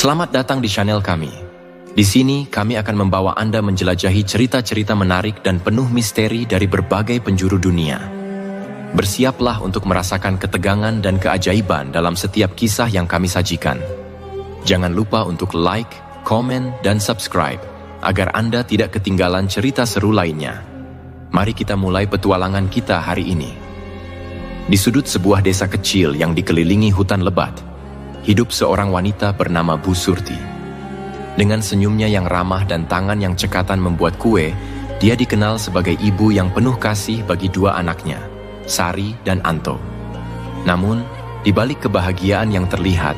Selamat datang di channel kami. Di sini kami akan membawa Anda menjelajahi cerita-cerita menarik dan penuh misteri dari berbagai penjuru dunia. Bersiaplah untuk merasakan ketegangan dan keajaiban dalam setiap kisah yang kami sajikan. Jangan lupa untuk like, komen, dan subscribe agar Anda tidak ketinggalan cerita seru lainnya. Mari kita mulai petualangan kita hari ini. Di sudut sebuah desa kecil yang dikelilingi hutan lebat, hidup seorang wanita bernama Bu Surti. Dengan senyumnya yang ramah dan tangan yang cekatan membuat kue, dia dikenal sebagai ibu yang penuh kasih bagi dua anaknya, Sari dan Anto. Namun, di balik kebahagiaan yang terlihat,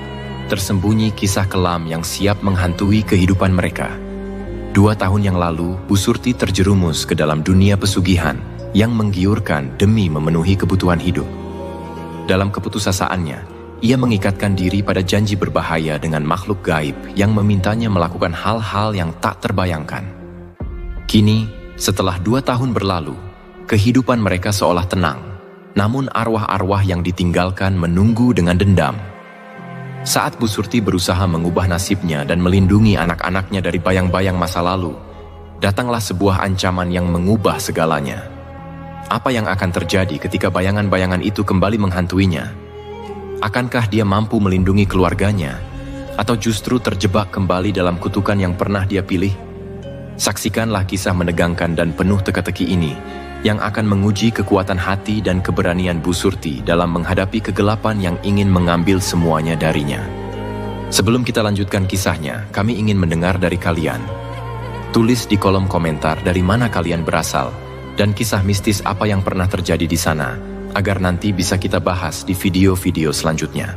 tersembunyi kisah kelam yang siap menghantui kehidupan mereka. 2 tahun yang lalu, Bu Surti terjerumus ke dalam dunia pesugihan yang menggiurkan demi memenuhi kebutuhan hidup. Dalam keputusasaan,nya ia mengikatkan diri pada janji berbahaya dengan makhluk gaib yang memintanya melakukan hal-hal yang tak terbayangkan. Kini, setelah 2 tahun berlalu, kehidupan mereka seolah tenang, namun arwah-arwah yang ditinggalkan menunggu dengan dendam. Saat Bu Surti berusaha mengubah nasibnya dan melindungi anak-anaknya dari bayang-bayang masa lalu, datanglah sebuah ancaman yang mengubah segalanya. Apa yang akan terjadi ketika bayangan-bayangan itu kembali menghantuinya? Akankah dia mampu melindungi keluarganya, atau justru terjebak kembali dalam kutukan yang pernah dia pilih? Saksikanlah kisah menegangkan dan penuh teka-teki ini, yang akan menguji kekuatan hati dan keberanian Bu Surti dalam menghadapi kegelapan yang ingin mengambil semuanya darinya. Sebelum kita lanjutkan kisahnya, kami ingin mendengar dari kalian. Tulis di kolom komentar dari mana kalian berasal, dan kisah mistis apa yang pernah terjadi di sana, agar nanti bisa kita bahas di video-video selanjutnya.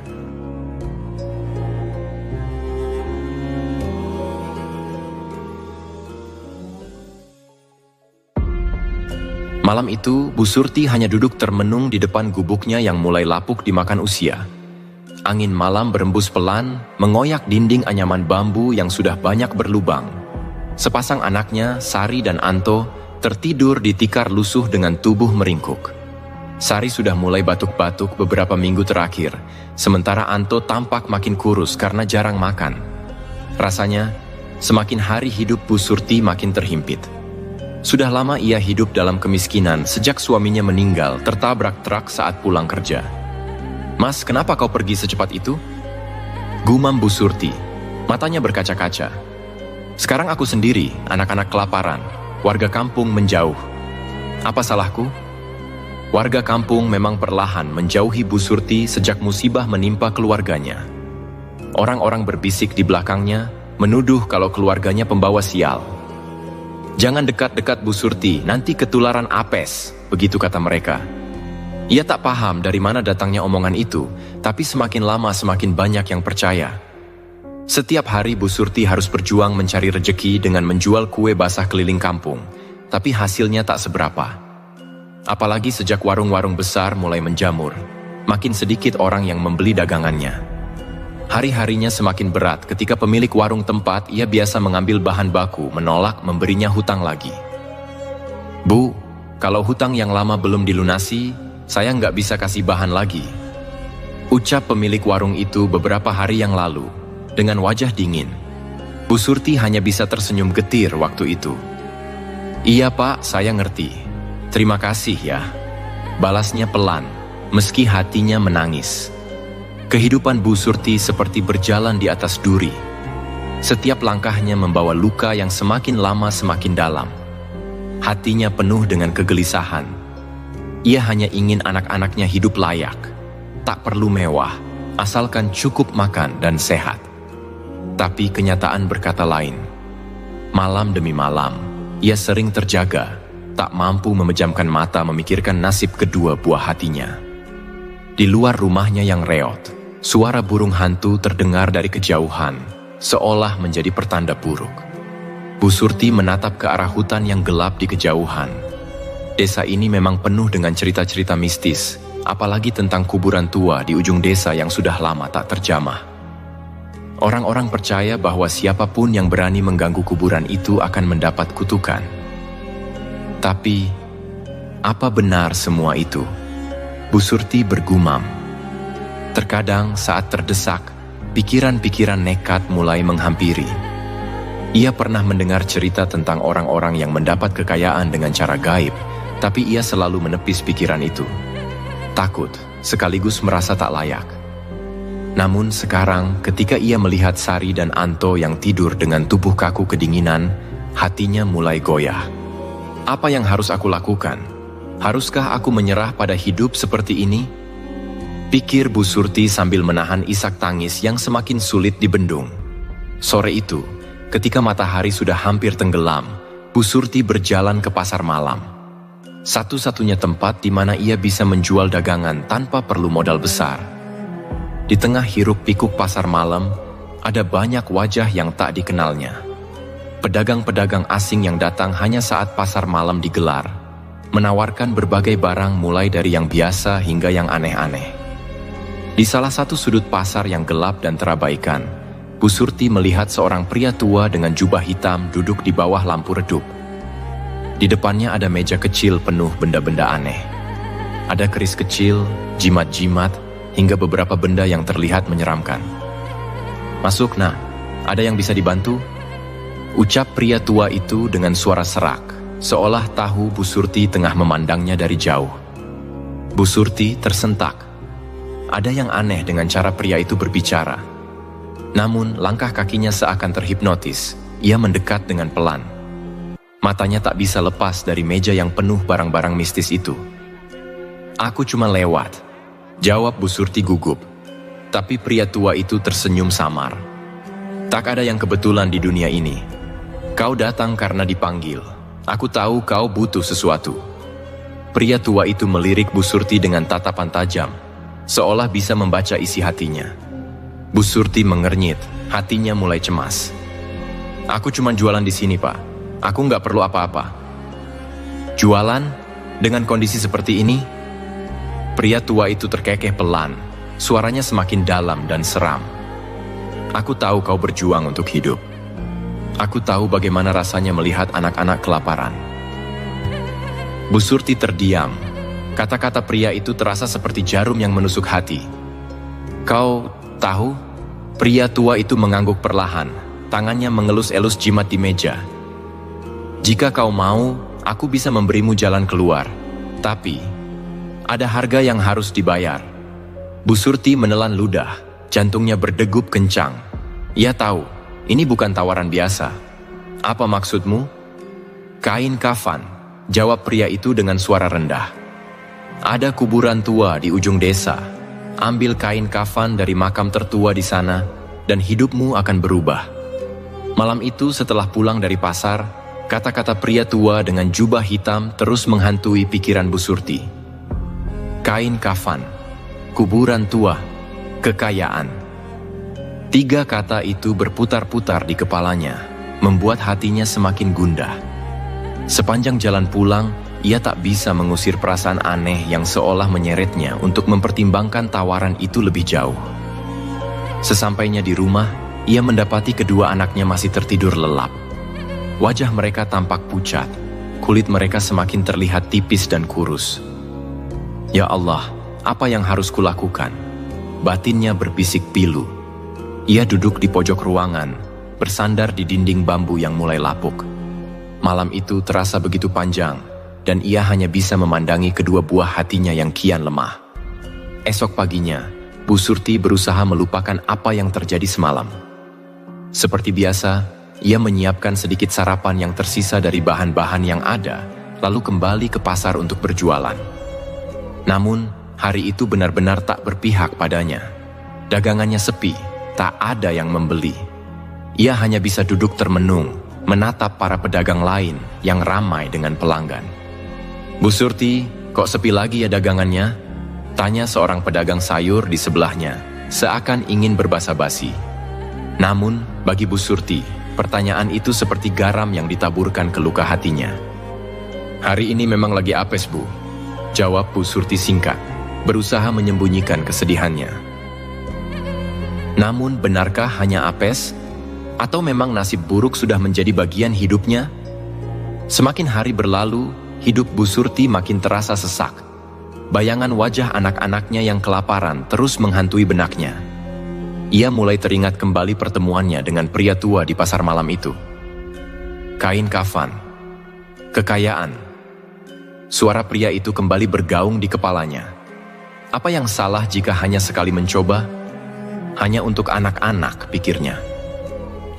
Malam itu, Bu Surti hanya duduk termenung di depan gubuknya yang mulai lapuk dimakan usia. Angin malam berembus pelan, mengoyak dinding anyaman bambu yang sudah banyak berlubang. Sepasang anaknya, Sari dan Anto, tertidur di tikar lusuh dengan tubuh meringkuk. Sari sudah mulai batuk-batuk beberapa minggu terakhir, sementara Anto tampak makin kurus karena jarang makan. Rasanya, semakin hari hidup Bu Surti makin terhimpit. Sudah lama ia hidup dalam kemiskinan sejak suaminya meninggal tertabrak truk saat pulang kerja. "Mas, kenapa kau pergi secepat itu?" gumam Bu Surti, matanya berkaca-kaca. "Sekarang aku sendiri, anak-anak kelaparan, warga kampung menjauh. Apa salahku?" Warga kampung memang perlahan menjauhi Bu Surti sejak musibah menimpa keluarganya. Orang-orang berbisik di belakangnya, menuduh kalau keluarganya pembawa sial. "Jangan dekat-dekat Bu Surti, nanti ketularan apes," begitu kata mereka. Ia tak paham dari mana datangnya omongan itu, tapi semakin lama semakin banyak yang percaya. Setiap hari Bu Surti harus berjuang mencari rejeki dengan menjual kue basah keliling kampung, tapi hasilnya tak seberapa. Apalagi sejak warung-warung besar mulai menjamur, makin sedikit orang yang membeli dagangannya. Hari-harinya semakin berat ketika pemilik warung tempat ia biasa mengambil bahan baku menolak memberinya hutang lagi. "Bu, kalau hutang yang lama belum dilunasi, saya nggak bisa kasih bahan lagi," ucap pemilik warung itu beberapa hari yang lalu, dengan wajah dingin. Bu Surti hanya bisa tersenyum getir waktu itu. "Iya Pak, saya ngerti. Terima kasih ya," balasnya pelan, meski hatinya menangis. Kehidupan Bu Surti seperti berjalan di atas duri. Setiap langkahnya membawa luka yang semakin lama semakin dalam. Hatinya penuh dengan kegelisahan. Ia hanya ingin anak-anaknya hidup layak, tak perlu mewah, asalkan cukup makan dan sehat. Tapi kenyataan berkata lain. Malam demi malam, ia sering terjaga, tak mampu memejamkan mata memikirkan nasib kedua buah hatinya. Di luar rumahnya yang reot, suara burung hantu terdengar dari kejauhan, seolah menjadi pertanda buruk. Bu Surti menatap ke arah hutan yang gelap di kejauhan. Desa ini memang penuh dengan cerita-cerita mistis, apalagi tentang kuburan tua di ujung desa yang sudah lama tak terjamah. Orang-orang percaya bahwa siapapun yang berani mengganggu kuburan itu akan mendapat kutukan. Tapi, apa benar semua itu? Bu Surti bergumam. Terkadang saat terdesak, pikiran-pikiran nekat mulai menghampiri. Ia pernah mendengar cerita tentang orang-orang yang mendapat kekayaan dengan cara gaib, tapi ia selalu menepis pikiran itu. Takut, sekaligus merasa tak layak. Namun sekarang, ketika ia melihat Sari dan Anto yang tidur dengan tubuh kaku kedinginan, hatinya mulai goyah. Apa yang harus aku lakukan? Haruskah aku menyerah pada hidup seperti ini? Pikir Bu Surti sambil menahan isak tangis yang semakin sulit dibendung. Sore itu, ketika matahari sudah hampir tenggelam, Bu Surti berjalan ke pasar malam. Satu-satunya tempat di mana ia bisa menjual dagangan tanpa perlu modal besar. Di tengah hiruk-pikuk pasar malam, ada banyak wajah yang tak dikenalnya. Pedagang-pedagang asing yang datang hanya saat pasar malam digelar, menawarkan berbagai barang mulai dari yang biasa hingga yang aneh-aneh. Di salah satu sudut pasar yang gelap dan terabaikan, Bu Surti melihat seorang pria tua dengan jubah hitam duduk di bawah lampu redup. Di depannya ada meja kecil penuh benda-benda aneh. Ada keris kecil, jimat-jimat, hingga beberapa benda yang terlihat menyeramkan. "Masuk, Nak. Ada yang bisa dibantu?" Ucap pria tua itu dengan suara serak, seolah tahu Bu Surti tengah memandangnya dari jauh. Bu Surti tersentak. Ada yang aneh dengan cara pria itu berbicara. Namun, langkah kakinya seakan terhipnotis. Ia mendekat dengan pelan. Matanya tak bisa lepas dari meja yang penuh barang-barang mistis itu. "Aku cuma lewat," jawab Bu Surti gugup. Tapi pria tua itu tersenyum samar. "Tak ada yang kebetulan di dunia ini. Kau datang karena dipanggil. Aku tahu kau butuh sesuatu." Pria tua itu melirik Bu Surti dengan tatapan tajam, seolah bisa membaca isi hatinya. Bu Surti mengernyit, hatinya mulai cemas. "Aku cuma jualan di sini, Pak. Aku nggak perlu apa-apa." "Jualan? Dengan kondisi seperti ini?" Pria tua itu terkekeh pelan, suaranya semakin dalam dan seram. "Aku tahu kau berjuang untuk hidup. Aku tahu bagaimana rasanya melihat anak-anak kelaparan." Bu Surti terdiam. Kata-kata pria itu terasa seperti jarum yang menusuk hati. "Kau tahu?" Pria tua itu mengangguk perlahan, tangannya mengelus-elus jimat di meja. "Jika kau mau, aku bisa memberimu jalan keluar. Tapi, ada harga yang harus dibayar." Bu Surti menelan ludah, jantungnya berdegup kencang. Ia tahu, ini bukan tawaran biasa. "Apa maksudmu?" "Kain kafan," jawab pria itu dengan suara rendah. "Ada kuburan tua di ujung desa. Ambil kain kafan dari makam tertua di sana, dan hidupmu akan berubah." Malam itu setelah pulang dari pasar, kata-kata pria tua dengan jubah hitam terus menghantui pikiran Bu Surti. Kain kafan, kuburan tua, kekayaan. 3 kata itu berputar-putar di kepalanya, membuat hatinya semakin gundah. Sepanjang jalan pulang, ia tak bisa mengusir perasaan aneh yang seolah menyeretnya untuk mempertimbangkan tawaran itu lebih jauh. Sesampainya di rumah, ia mendapati kedua anaknya masih tertidur lelap. Wajah mereka tampak pucat, kulit mereka semakin terlihat tipis dan kurus. "Ya Allah, apa yang harus kulakukan?" Batinnya berbisik pilu. Ia duduk di pojok ruangan, bersandar di dinding bambu yang mulai lapuk. Malam itu terasa begitu panjang, dan ia hanya bisa memandangi kedua buah hatinya yang kian lemah. Esok paginya, Bu Surti berusaha melupakan apa yang terjadi semalam. Seperti biasa, ia menyiapkan sedikit sarapan yang tersisa dari bahan-bahan yang ada, lalu kembali ke pasar untuk berjualan. Namun, hari itu benar-benar tak berpihak padanya. Dagangannya sepi, tak ada yang membeli. Ia hanya bisa duduk termenung, menatap para pedagang lain yang ramai dengan pelanggan. "Bu Surti, kok sepi lagi ya dagangannya?" tanya seorang pedagang sayur di sebelahnya, seakan ingin berbasa-basi. Namun, bagi Bu Surti, pertanyaan itu seperti garam yang ditaburkan ke luka hatinya. "Hari ini memang lagi apes, Bu," jawab Bu Surti singkat, berusaha menyembunyikan kesedihannya. Namun, benarkah hanya apes? Atau memang nasib buruk sudah menjadi bagian hidupnya? Semakin hari berlalu, hidup Bu Surti makin terasa sesak. Bayangan wajah anak-anaknya yang kelaparan terus menghantui benaknya. Ia mulai teringat kembali pertemuannya dengan pria tua di pasar malam itu. Kain kafan, kekayaan. Suara pria itu kembali bergaung di kepalanya. Apa yang salah jika hanya sekali mencoba? Hanya untuk anak-anak, pikirnya.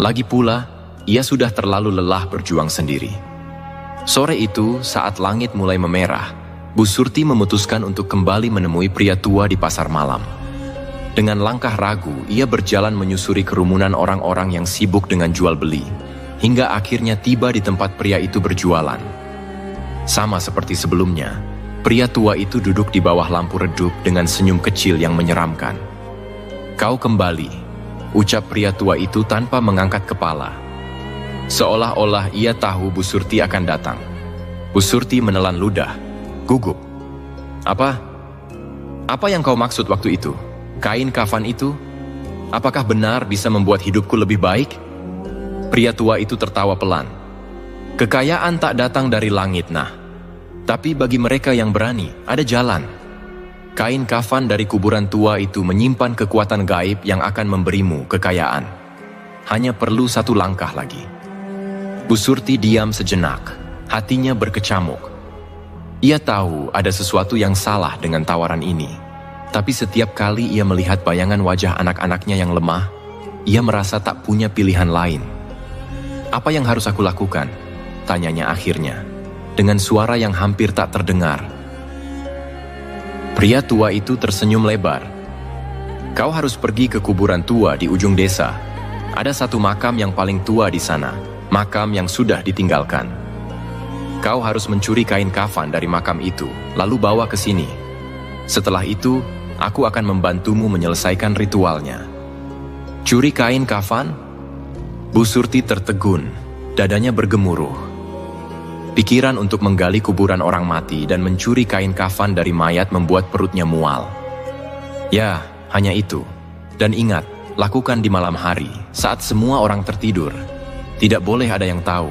Lagi pula, ia sudah terlalu lelah berjuang sendiri. Sore itu, saat langit mulai memerah, Bu Surti memutuskan untuk kembali menemui pria tua di pasar malam. Dengan langkah ragu, ia berjalan menyusuri kerumunan orang-orang yang sibuk dengan jual beli, hingga akhirnya tiba di tempat pria itu berjualan. Sama seperti sebelumnya, pria tua itu duduk di bawah lampu redup dengan senyum kecil yang menyeramkan. "Kau kembali," ucap pria tua itu tanpa mengangkat kepala. Seolah-olah ia tahu Bu Surti akan datang. Bu Surti menelan ludah, gugup. Apa yang kau maksud waktu itu? Kain kafan itu? Apakah benar bisa membuat hidupku lebih baik?" Pria tua itu tertawa pelan. "Kekayaan tak datang dari langit, nah. Tapi bagi mereka yang berani, ada jalan. Kain kafan dari kuburan tua itu menyimpan kekuatan gaib yang akan memberimu kekayaan. Hanya perlu satu langkah lagi." Bu Surti diam sejenak, hatinya berkecamuk. Ia tahu ada sesuatu yang salah dengan tawaran ini. Tapi setiap kali ia melihat bayangan wajah anak-anaknya yang lemah, ia merasa tak punya pilihan lain. "Apa yang harus aku lakukan?" tanyanya akhirnya, dengan suara yang hampir tak terdengar. Pria tua itu tersenyum lebar. "Kau harus pergi ke kuburan tua di ujung desa. Ada satu makam yang paling tua di sana, makam yang sudah ditinggalkan. Kau harus mencuri kain kafan dari makam itu, lalu bawa ke sini. Setelah itu, aku akan membantumu menyelesaikan ritualnya." "Curi kain kafan?" Bu Surti tertegun, dadanya bergemuruh. Pikiran untuk menggali kuburan orang mati dan mencuri kain kafan dari mayat membuat perutnya mual. "Ya, hanya itu. Dan ingat, lakukan di malam hari, saat semua orang tertidur. Tidak boleh ada yang tahu.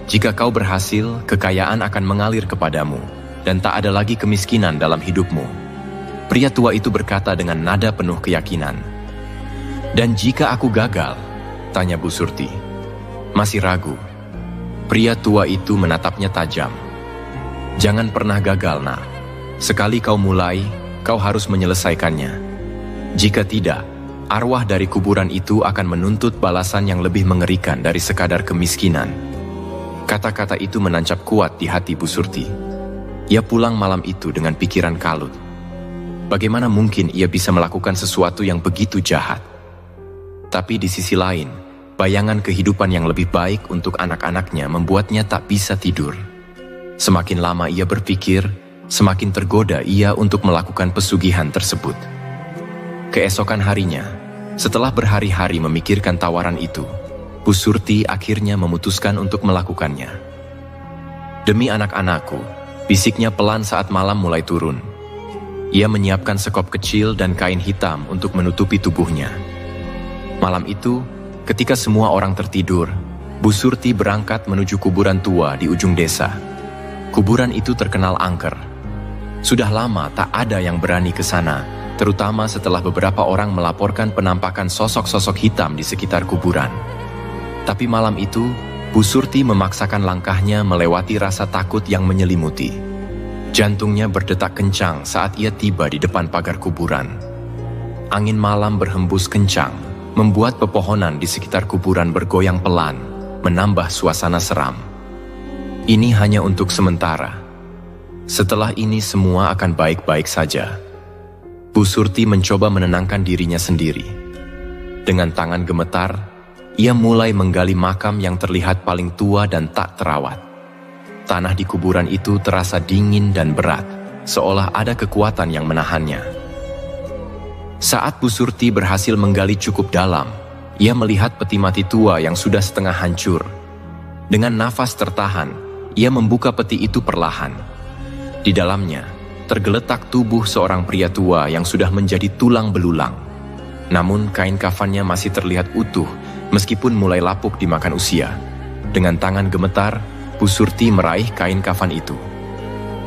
Jika kau berhasil, kekayaan akan mengalir kepadamu, dan tak ada lagi kemiskinan dalam hidupmu." Pria tua itu berkata dengan nada penuh keyakinan. "Dan jika aku gagal?" tanya Bu Surti. Masih ragu. Pria tua itu menatapnya tajam. "Jangan pernah gagal, nak. Sekali kau mulai, kau harus menyelesaikannya. Jika tidak, arwah dari kuburan itu akan menuntut balasan yang lebih mengerikan dari sekadar kemiskinan." Kata-kata itu menancap kuat di hati Bu Surti. Ia pulang malam itu dengan pikiran kalut. Bagaimana mungkin ia bisa melakukan sesuatu yang begitu jahat? Tapi di sisi lain, bayangan kehidupan yang lebih baik untuk anak-anaknya membuatnya tak bisa tidur. Semakin lama ia berpikir, semakin tergoda ia untuk melakukan pesugihan tersebut. Keesokan harinya, setelah berhari-hari memikirkan tawaran itu, Bu Surti akhirnya memutuskan untuk melakukannya. "Demi anak-anakku," bisiknya pelan saat malam mulai turun. Ia menyiapkan sekop kecil dan kain hitam untuk menutupi tubuhnya. Malam itu, ketika semua orang tertidur, Bu Surti berangkat menuju kuburan tua di ujung desa. Kuburan itu terkenal angker. Sudah lama tak ada yang berani ke sana, terutama setelah beberapa orang melaporkan penampakan sosok-sosok hitam di sekitar kuburan. Tapi malam itu, Bu Surti memaksakan langkahnya melewati rasa takut yang menyelimuti. Jantungnya berdetak kencang saat ia tiba di depan pagar kuburan. Angin malam berhembus kencang, membuat pepohonan di sekitar kuburan bergoyang pelan, menambah suasana seram. Ini hanya untuk sementara. Setelah ini semua akan baik-baik saja. Bu Surti mencoba menenangkan dirinya sendiri. Dengan tangan gemetar, ia mulai menggali makam yang terlihat paling tua dan tak terawat. Tanah di kuburan itu terasa dingin dan berat, seolah ada kekuatan yang menahannya. Saat Bu Surti berhasil menggali cukup dalam, ia melihat peti mati tua yang sudah setengah hancur. Dengan nafas tertahan, ia membuka peti itu perlahan. Di dalamnya, tergeletak tubuh seorang pria tua yang sudah menjadi tulang belulang. Namun kain kafannya masih terlihat utuh, meskipun mulai lapuk dimakan usia. Dengan tangan gemetar, Bu Surti meraih kain kafan itu.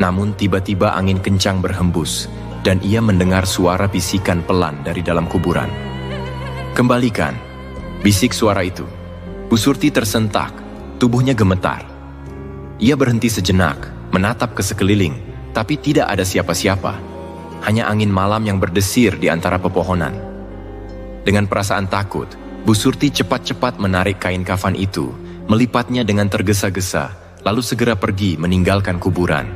Namun tiba-tiba angin kencang berhembus, dan ia mendengar suara bisikan pelan dari dalam kuburan. Kembalikan, bisik suara itu. Bu Surti tersentak, tubuhnya gemetar. Ia berhenti sejenak, menatap ke sekeliling, tapi tidak ada siapa-siapa. Hanya angin malam yang berdesir di antara pepohonan. Dengan perasaan takut, Bu Surti cepat-cepat menarik kain kafan itu, melipatnya dengan tergesa-gesa, lalu segera pergi meninggalkan kuburan.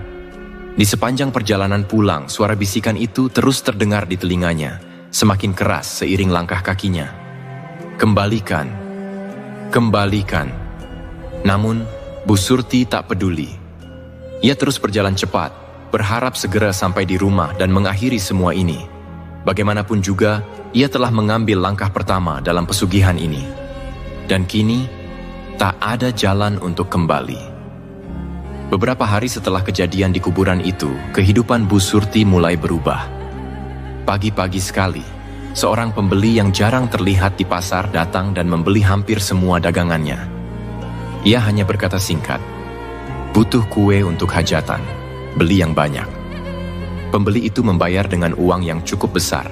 Di sepanjang perjalanan pulang, suara bisikan itu terus terdengar di telinganya, semakin keras seiring langkah kakinya. Kembalikan, kembalikan. Namun, Bu Surti tak peduli. Ia terus berjalan cepat, berharap segera sampai di rumah dan mengakhiri semua ini. Bagaimanapun juga, ia telah mengambil langkah pertama dalam pesugihan ini. Dan kini, tak ada jalan untuk kembali. Beberapa hari setelah kejadian di kuburan itu, kehidupan Bu Surti mulai berubah. Pagi-pagi sekali, seorang pembeli yang jarang terlihat di pasar datang dan membeli hampir semua dagangannya. Ia hanya berkata singkat, "Butuh kue untuk hajatan, beli yang banyak." Pembeli itu membayar dengan uang yang cukup besar,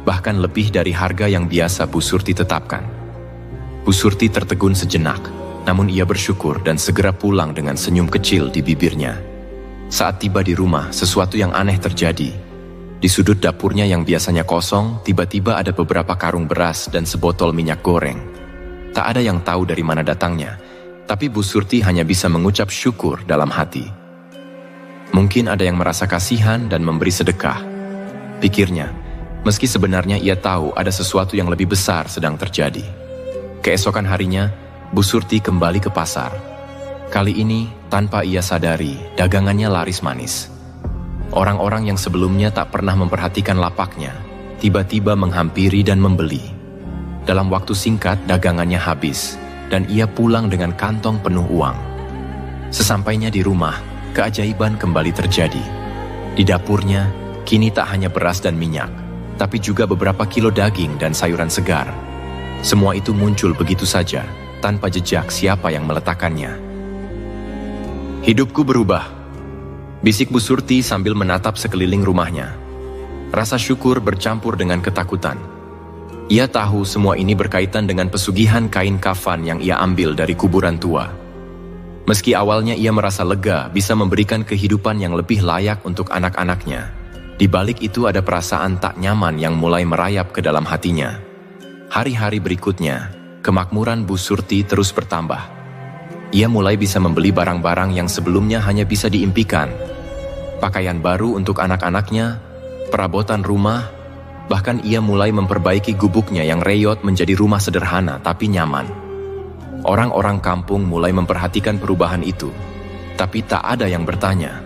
bahkan lebih dari harga yang biasa Bu Surti tetapkan. Bu Surti tertegun sejenak, namun ia bersyukur dan segera pulang dengan senyum kecil di bibirnya. Saat tiba di rumah, sesuatu yang aneh terjadi. Di sudut dapurnya yang biasanya kosong, tiba-tiba ada beberapa karung beras dan sebotol minyak goreng. Tak ada yang tahu dari mana datangnya, tapi Bu Surti hanya bisa mengucap syukur dalam hati. Mungkin ada yang merasa kasihan dan memberi sedekah. Pikirnya, meski sebenarnya ia tahu ada sesuatu yang lebih besar sedang terjadi. Keesokan harinya, Bu Surti kembali ke pasar. Kali ini, tanpa ia sadari, dagangannya laris manis. Orang-orang yang sebelumnya tak pernah memperhatikan lapaknya, tiba-tiba menghampiri dan membeli. Dalam waktu singkat, dagangannya habis, dan ia pulang dengan kantong penuh uang. Sesampainya di rumah, keajaiban kembali terjadi. Di dapurnya, kini tak hanya beras dan minyak, tapi juga beberapa kilo daging dan sayuran segar. Semua itu muncul begitu saja, tanpa jejak siapa yang meletakkannya. "Hidupku berubah," bisik Bu Surti sambil menatap sekeliling rumahnya. Rasa syukur bercampur dengan ketakutan. Ia tahu semua ini berkaitan dengan pesugihan kain kafan yang ia ambil dari kuburan tua. Meski awalnya ia merasa lega bisa memberikan kehidupan yang lebih layak untuk anak-anaknya, di balik itu ada perasaan tak nyaman yang mulai merayap ke dalam hatinya. Hari-hari berikutnya, kemakmuran Bu Surti terus bertambah. Ia mulai bisa membeli barang-barang yang sebelumnya hanya bisa diimpikan. Pakaian baru untuk anak-anaknya, perabotan rumah, bahkan ia mulai memperbaiki gubuknya yang reyot menjadi rumah sederhana tapi nyaman. Orang-orang kampung mulai memperhatikan perubahan itu, tapi tak ada yang bertanya.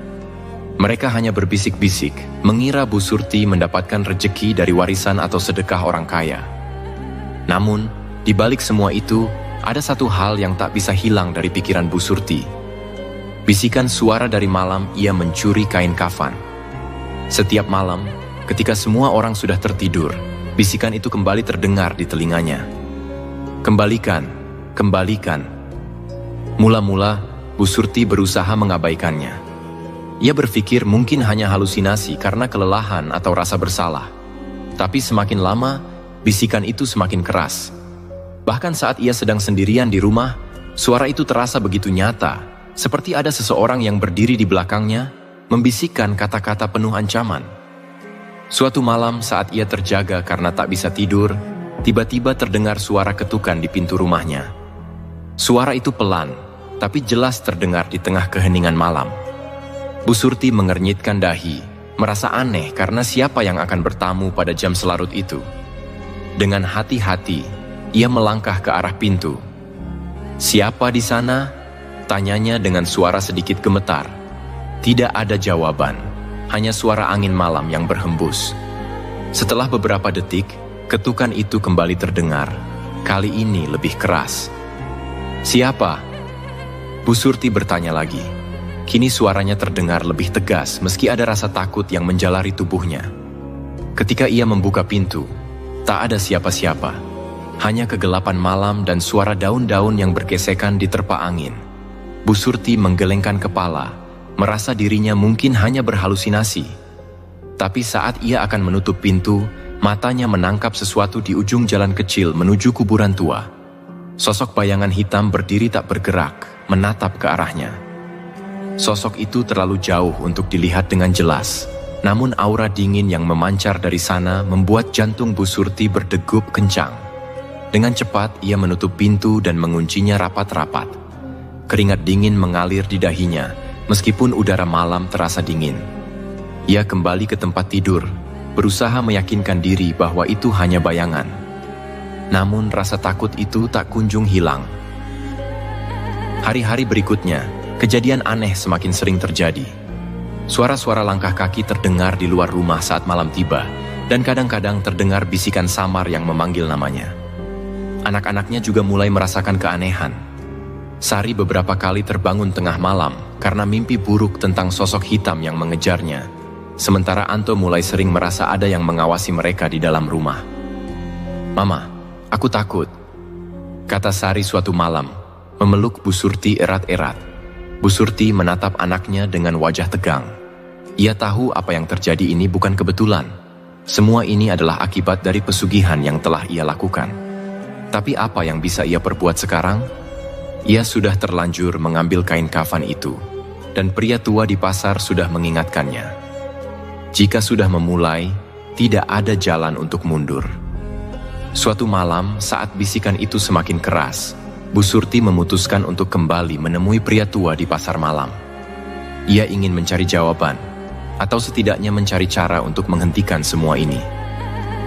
Mereka hanya berbisik-bisik, mengira Bu Surti mendapatkan rejeki dari warisan atau sedekah orang kaya. Namun, di balik semua itu, ada satu hal yang tak bisa hilang dari pikiran Bu Surti. Bisikan suara dari malam ia mencuri kain kafan. Setiap malam, ketika semua orang sudah tertidur, bisikan itu kembali terdengar di telinganya. "Kembalikan, kembalikan." Mula-mula, Bu Surti berusaha mengabaikannya. Ia berpikir mungkin hanya halusinasi karena kelelahan atau rasa bersalah. Tapi semakin lama, bisikan itu semakin keras. Bahkan saat ia sedang sendirian di rumah, suara itu terasa begitu nyata, seperti ada seseorang yang berdiri di belakangnya, membisikkan kata-kata penuh ancaman. Suatu malam saat ia terjaga karena tak bisa tidur, tiba-tiba terdengar suara ketukan di pintu rumahnya. Suara itu pelan, tapi jelas terdengar di tengah keheningan malam. Bu Surti mengernyitkan dahi, merasa aneh karena siapa yang akan bertamu pada jam selarut itu. Dengan hati-hati, ia melangkah ke arah pintu. "Siapa di sana?" tanyanya dengan suara sedikit gemetar. Tidak ada jawaban, hanya suara angin malam yang berhembus. Setelah beberapa detik, ketukan itu kembali terdengar, kali ini lebih keras. "Siapa?" Bu Surti bertanya lagi. Kini suaranya terdengar lebih tegas meski ada rasa takut yang menjalari tubuhnya. Ketika ia membuka pintu, tak ada siapa-siapa. Hanya kegelapan malam dan suara daun-daun yang bergesekan di terpa angin. Bu Surti menggelengkan kepala, merasa dirinya mungkin hanya berhalusinasi. Tapi saat ia akan menutup pintu, Matanya menangkap sesuatu di ujung jalan kecil menuju kuburan tua. Sosok bayangan hitam berdiri tak bergerak, menatap ke arahnya. Sosok itu terlalu jauh untuk dilihat dengan jelas, namun aura dingin yang memancar dari sana membuat jantung Bu Surti berdegup kencang. Dengan cepat ia menutup pintu dan menguncinya rapat-rapat. Keringat dingin mengalir di dahinya, meskipun udara malam terasa dingin. Ia kembali ke tempat tidur, berusaha meyakinkan diri bahwa itu hanya bayangan. Namun rasa takut itu tak kunjung hilang. Hari-hari berikutnya, kejadian aneh semakin sering terjadi. Suara-suara langkah kaki terdengar di luar rumah saat malam tiba, dan kadang-kadang terdengar bisikan samar yang memanggil namanya. Anak-anaknya juga mulai merasakan keanehan. Sari beberapa kali terbangun tengah malam karena mimpi buruk tentang sosok hitam yang mengejarnya. Sementara Anto mulai sering merasa ada yang mengawasi mereka di dalam rumah. "Mama, aku takut," kata Sari suatu malam, memeluk Bu Surti erat-erat. Bu Surti menatap anaknya dengan wajah tegang. Ia tahu apa yang terjadi ini bukan kebetulan. Semua ini adalah akibat dari pesugihan yang telah ia lakukan. Tapi apa yang bisa ia perbuat sekarang? Ia sudah terlanjur mengambil kain kafan itu, dan pria tua di pasar sudah mengingatkannya. Jika sudah memulai, tidak ada jalan untuk mundur. Suatu malam, saat bisikan itu semakin keras, Bu Surti memutuskan untuk kembali menemui pria tua di pasar malam. Ia ingin mencari jawaban, atau setidaknya mencari cara untuk menghentikan semua ini.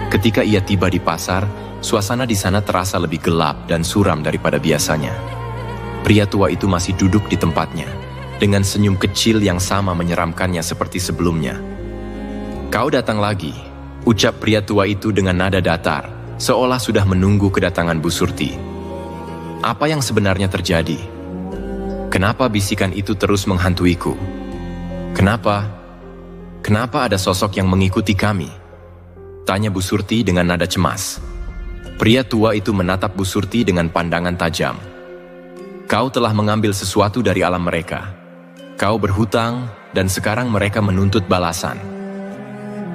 Ketika ia tiba di pasar, suasana di sana terasa lebih gelap dan suram daripada biasanya. Pria tua itu masih duduk di tempatnya, dengan senyum kecil yang sama menyeramkannya seperti sebelumnya. "Kau datang lagi," ucap pria tua itu dengan nada datar, seolah sudah menunggu kedatangan Bu Surti. "Apa yang sebenarnya terjadi? Kenapa bisikan itu terus menghantuiku? Kenapa ada sosok yang mengikuti kami?" tanya Bu Surti dengan nada cemas. Pria tua itu menatap Bu Surti dengan pandangan tajam. "Kau telah mengambil sesuatu dari alam mereka. Kau berhutang, dan sekarang mereka menuntut balasan."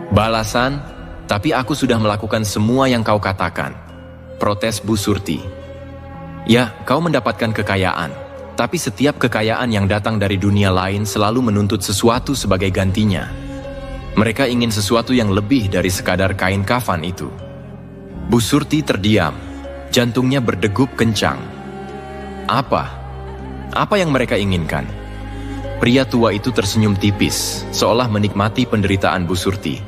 "Balasan? Tapi aku sudah melakukan semua yang kau katakan," protes Bu Surti. "Ya, kau mendapatkan kekayaan, tapi setiap kekayaan yang datang dari dunia lain selalu menuntut sesuatu sebagai gantinya. Mereka ingin sesuatu yang lebih dari sekadar kain kafan itu." Bu Surti terdiam, jantungnya berdegup kencang. Apa yang mereka inginkan? Pria tua itu tersenyum tipis, seolah menikmati penderitaan Bu Surti.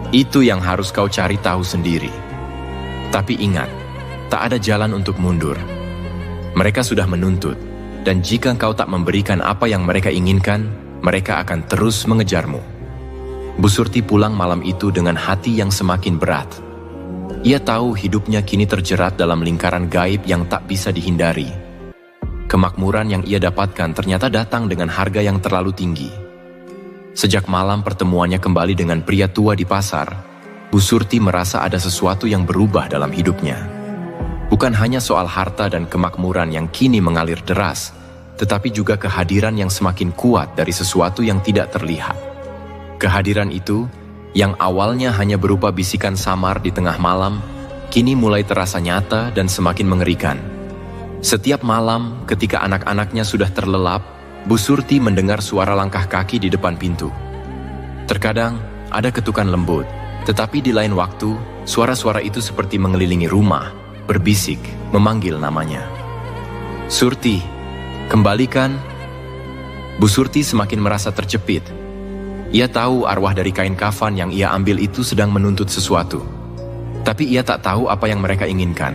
"Itu yang harus kau cari tahu sendiri. Tapi ingat, tak ada jalan untuk mundur. Mereka sudah menuntut, dan jika kau tak memberikan apa yang mereka inginkan, mereka akan terus mengejarmu." Bu Surti pulang malam itu dengan hati yang semakin berat. Ia tahu hidupnya kini terjerat dalam lingkaran gaib yang tak bisa dihindari. Kemakmuran yang ia dapatkan ternyata datang dengan harga yang terlalu tinggi. Sejak malam pertemuannya kembali dengan pria tua di pasar, Bu Surti merasa ada sesuatu yang berubah dalam hidupnya. Bukan hanya soal harta dan kemakmuran yang kini mengalir deras, tetapi juga kehadiran yang semakin kuat dari sesuatu yang tidak terlihat. Kehadiran itu, yang awalnya hanya berupa bisikan samar di tengah malam, kini mulai terasa nyata dan semakin mengerikan. Setiap malam, ketika anak-anaknya sudah terlelap, Bu Surti mendengar suara langkah kaki di depan pintu. Terkadang, ada ketukan lembut, tetapi di lain waktu, suara-suara itu seperti mengelilingi rumah, berbisik, memanggil namanya. "Surti, kembalikan." Bu Surti semakin merasa terjepit. Ia tahu arwah dari kain kafan yang ia ambil itu sedang menuntut sesuatu. Tapi ia tak tahu apa yang mereka inginkan.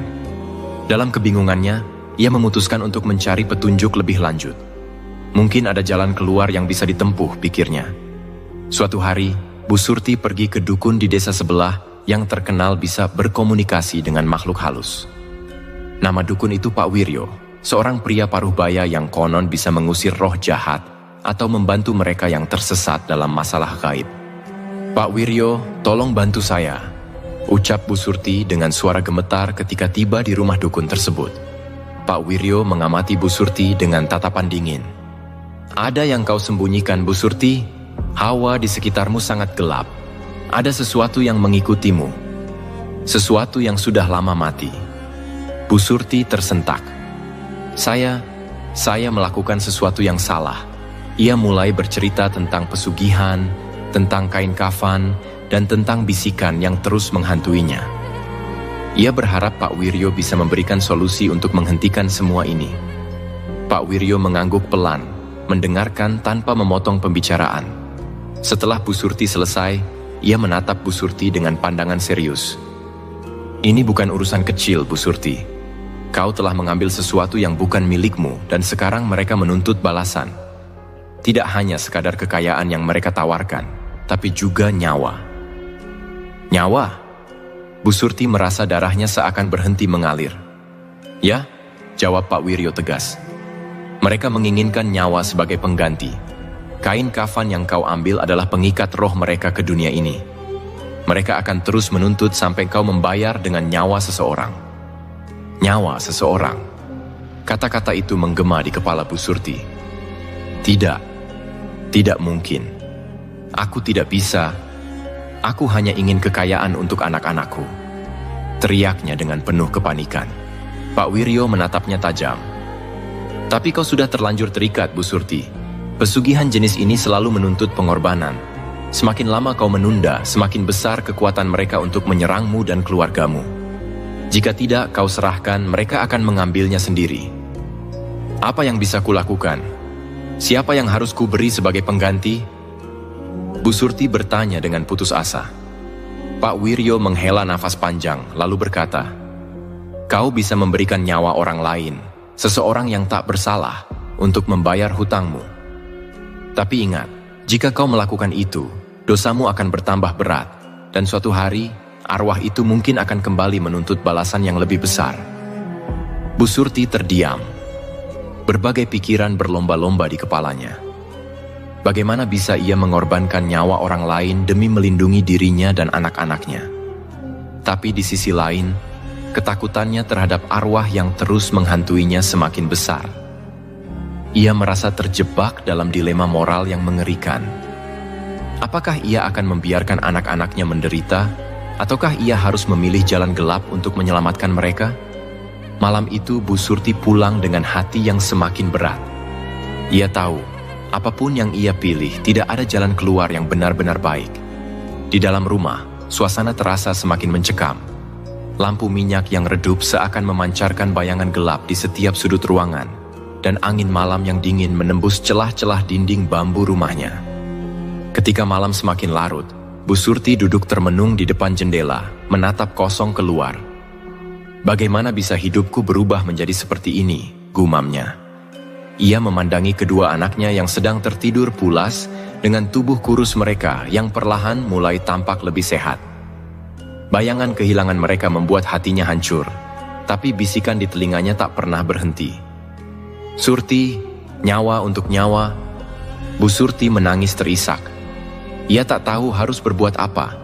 Dalam kebingungannya, ia memutuskan untuk mencari petunjuk lebih lanjut. Mungkin ada jalan keluar yang bisa ditempuh, pikirnya. Suatu hari, Bu Surti pergi ke dukun di desa sebelah yang terkenal bisa berkomunikasi dengan makhluk halus. Nama dukun itu Pak Wiryo, seorang pria paruhbaya yang konon bisa mengusir roh jahat atau membantu mereka yang tersesat dalam masalah gaib. "Pak Wiryo, tolong bantu saya," ucap Bu Surti dengan suara gemetar ketika tiba di rumah dukun tersebut. Pak Wiryo mengamati Bu Surti dengan tatapan dingin. "Ada yang kau sembunyikan, Bu Surti? Hawa di sekitarmu sangat gelap. Ada sesuatu yang mengikutimu. Sesuatu yang sudah lama mati. Bu Surti tersentak. Saya melakukan sesuatu yang salah. Ia mulai bercerita tentang pesugihan, tentang kain kafan, dan tentang bisikan yang terus menghantuinya. Ia berharap Pak Wiryo bisa memberikan solusi untuk menghentikan semua ini. Pak Wiryo mengangguk pelan, mendengarkan tanpa memotong pembicaraan. Setelah Bu Surti selesai, ia menatap Bu Surti dengan pandangan serius. Ini bukan urusan kecil, Bu Surti. Kau telah mengambil sesuatu yang bukan milikmu dan sekarang mereka menuntut balasan. Tidak hanya sekadar kekayaan yang mereka tawarkan, tapi juga nyawa. Nyawa? Bu Surti merasa darahnya seakan berhenti mengalir. Ya, jawab Pak Wiryo tegas. Mereka menginginkan nyawa sebagai pengganti. Kain kafan yang kau ambil adalah pengikat roh mereka ke dunia ini. Mereka akan terus menuntut sampai kau membayar dengan nyawa seseorang. Nyawa seseorang. Kata-kata itu menggema di kepala Bu Surti. Tidak mungkin. Aku tidak bisa. Aku hanya ingin kekayaan untuk anak-anakku. Teriaknya dengan penuh kepanikan. Pak Wiryo menatapnya tajam. Tapi kau sudah terlanjur terikat, Bu Surti. Pesugihan jenis ini selalu menuntut pengorbanan. Semakin lama kau menunda, semakin besar kekuatan mereka untuk menyerangmu dan keluargamu. Jika tidak kau serahkan, mereka akan mengambilnya sendiri. Apa yang bisa kulakukan? Siapa yang harus kuberi sebagai pengganti? Bu Surti bertanya dengan putus asa. Pak Wiryo menghela nafas panjang, lalu berkata, kau bisa memberikan nyawa orang lain, seseorang yang tak bersalah, untuk membayar hutangmu. Tapi ingat, jika kau melakukan itu, dosamu akan bertambah berat, dan suatu hari, arwah itu mungkin akan kembali menuntut balasan yang lebih besar. Bu Surti terdiam. Berbagai pikiran berlomba-lomba di kepalanya. Bagaimana bisa ia mengorbankan nyawa orang lain demi melindungi dirinya dan anak-anaknya? Tapi di sisi lain, ketakutannya terhadap arwah yang terus menghantuinya semakin besar. Ia merasa terjebak dalam dilema moral yang mengerikan. Apakah ia akan membiarkan anak-anaknya menderita, ataukah ia harus memilih jalan gelap untuk menyelamatkan mereka? Malam itu Bu Surti pulang dengan hati yang semakin berat. Ia tahu, apapun yang ia pilih, tidak ada jalan keluar yang benar-benar baik. Di dalam rumah, suasana terasa semakin mencekam. Lampu minyak yang redup seakan memancarkan bayangan gelap di setiap sudut ruangan, dan angin malam yang dingin menembus celah-celah dinding bambu rumahnya. Ketika malam semakin larut, Bu Surti duduk termenung di depan jendela, menatap kosong keluar. Bagaimana bisa hidupku berubah menjadi seperti ini, gumamnya. Ia memandangi kedua anaknya yang sedang tertidur pulas dengan tubuh kurus mereka yang perlahan mulai tampak lebih sehat. Bayangan kehilangan mereka membuat hatinya hancur, tapi bisikan di telinganya tak pernah berhenti. Surti, nyawa untuk nyawa. Bu Surti menangis terisak. Ia tak tahu harus berbuat apa.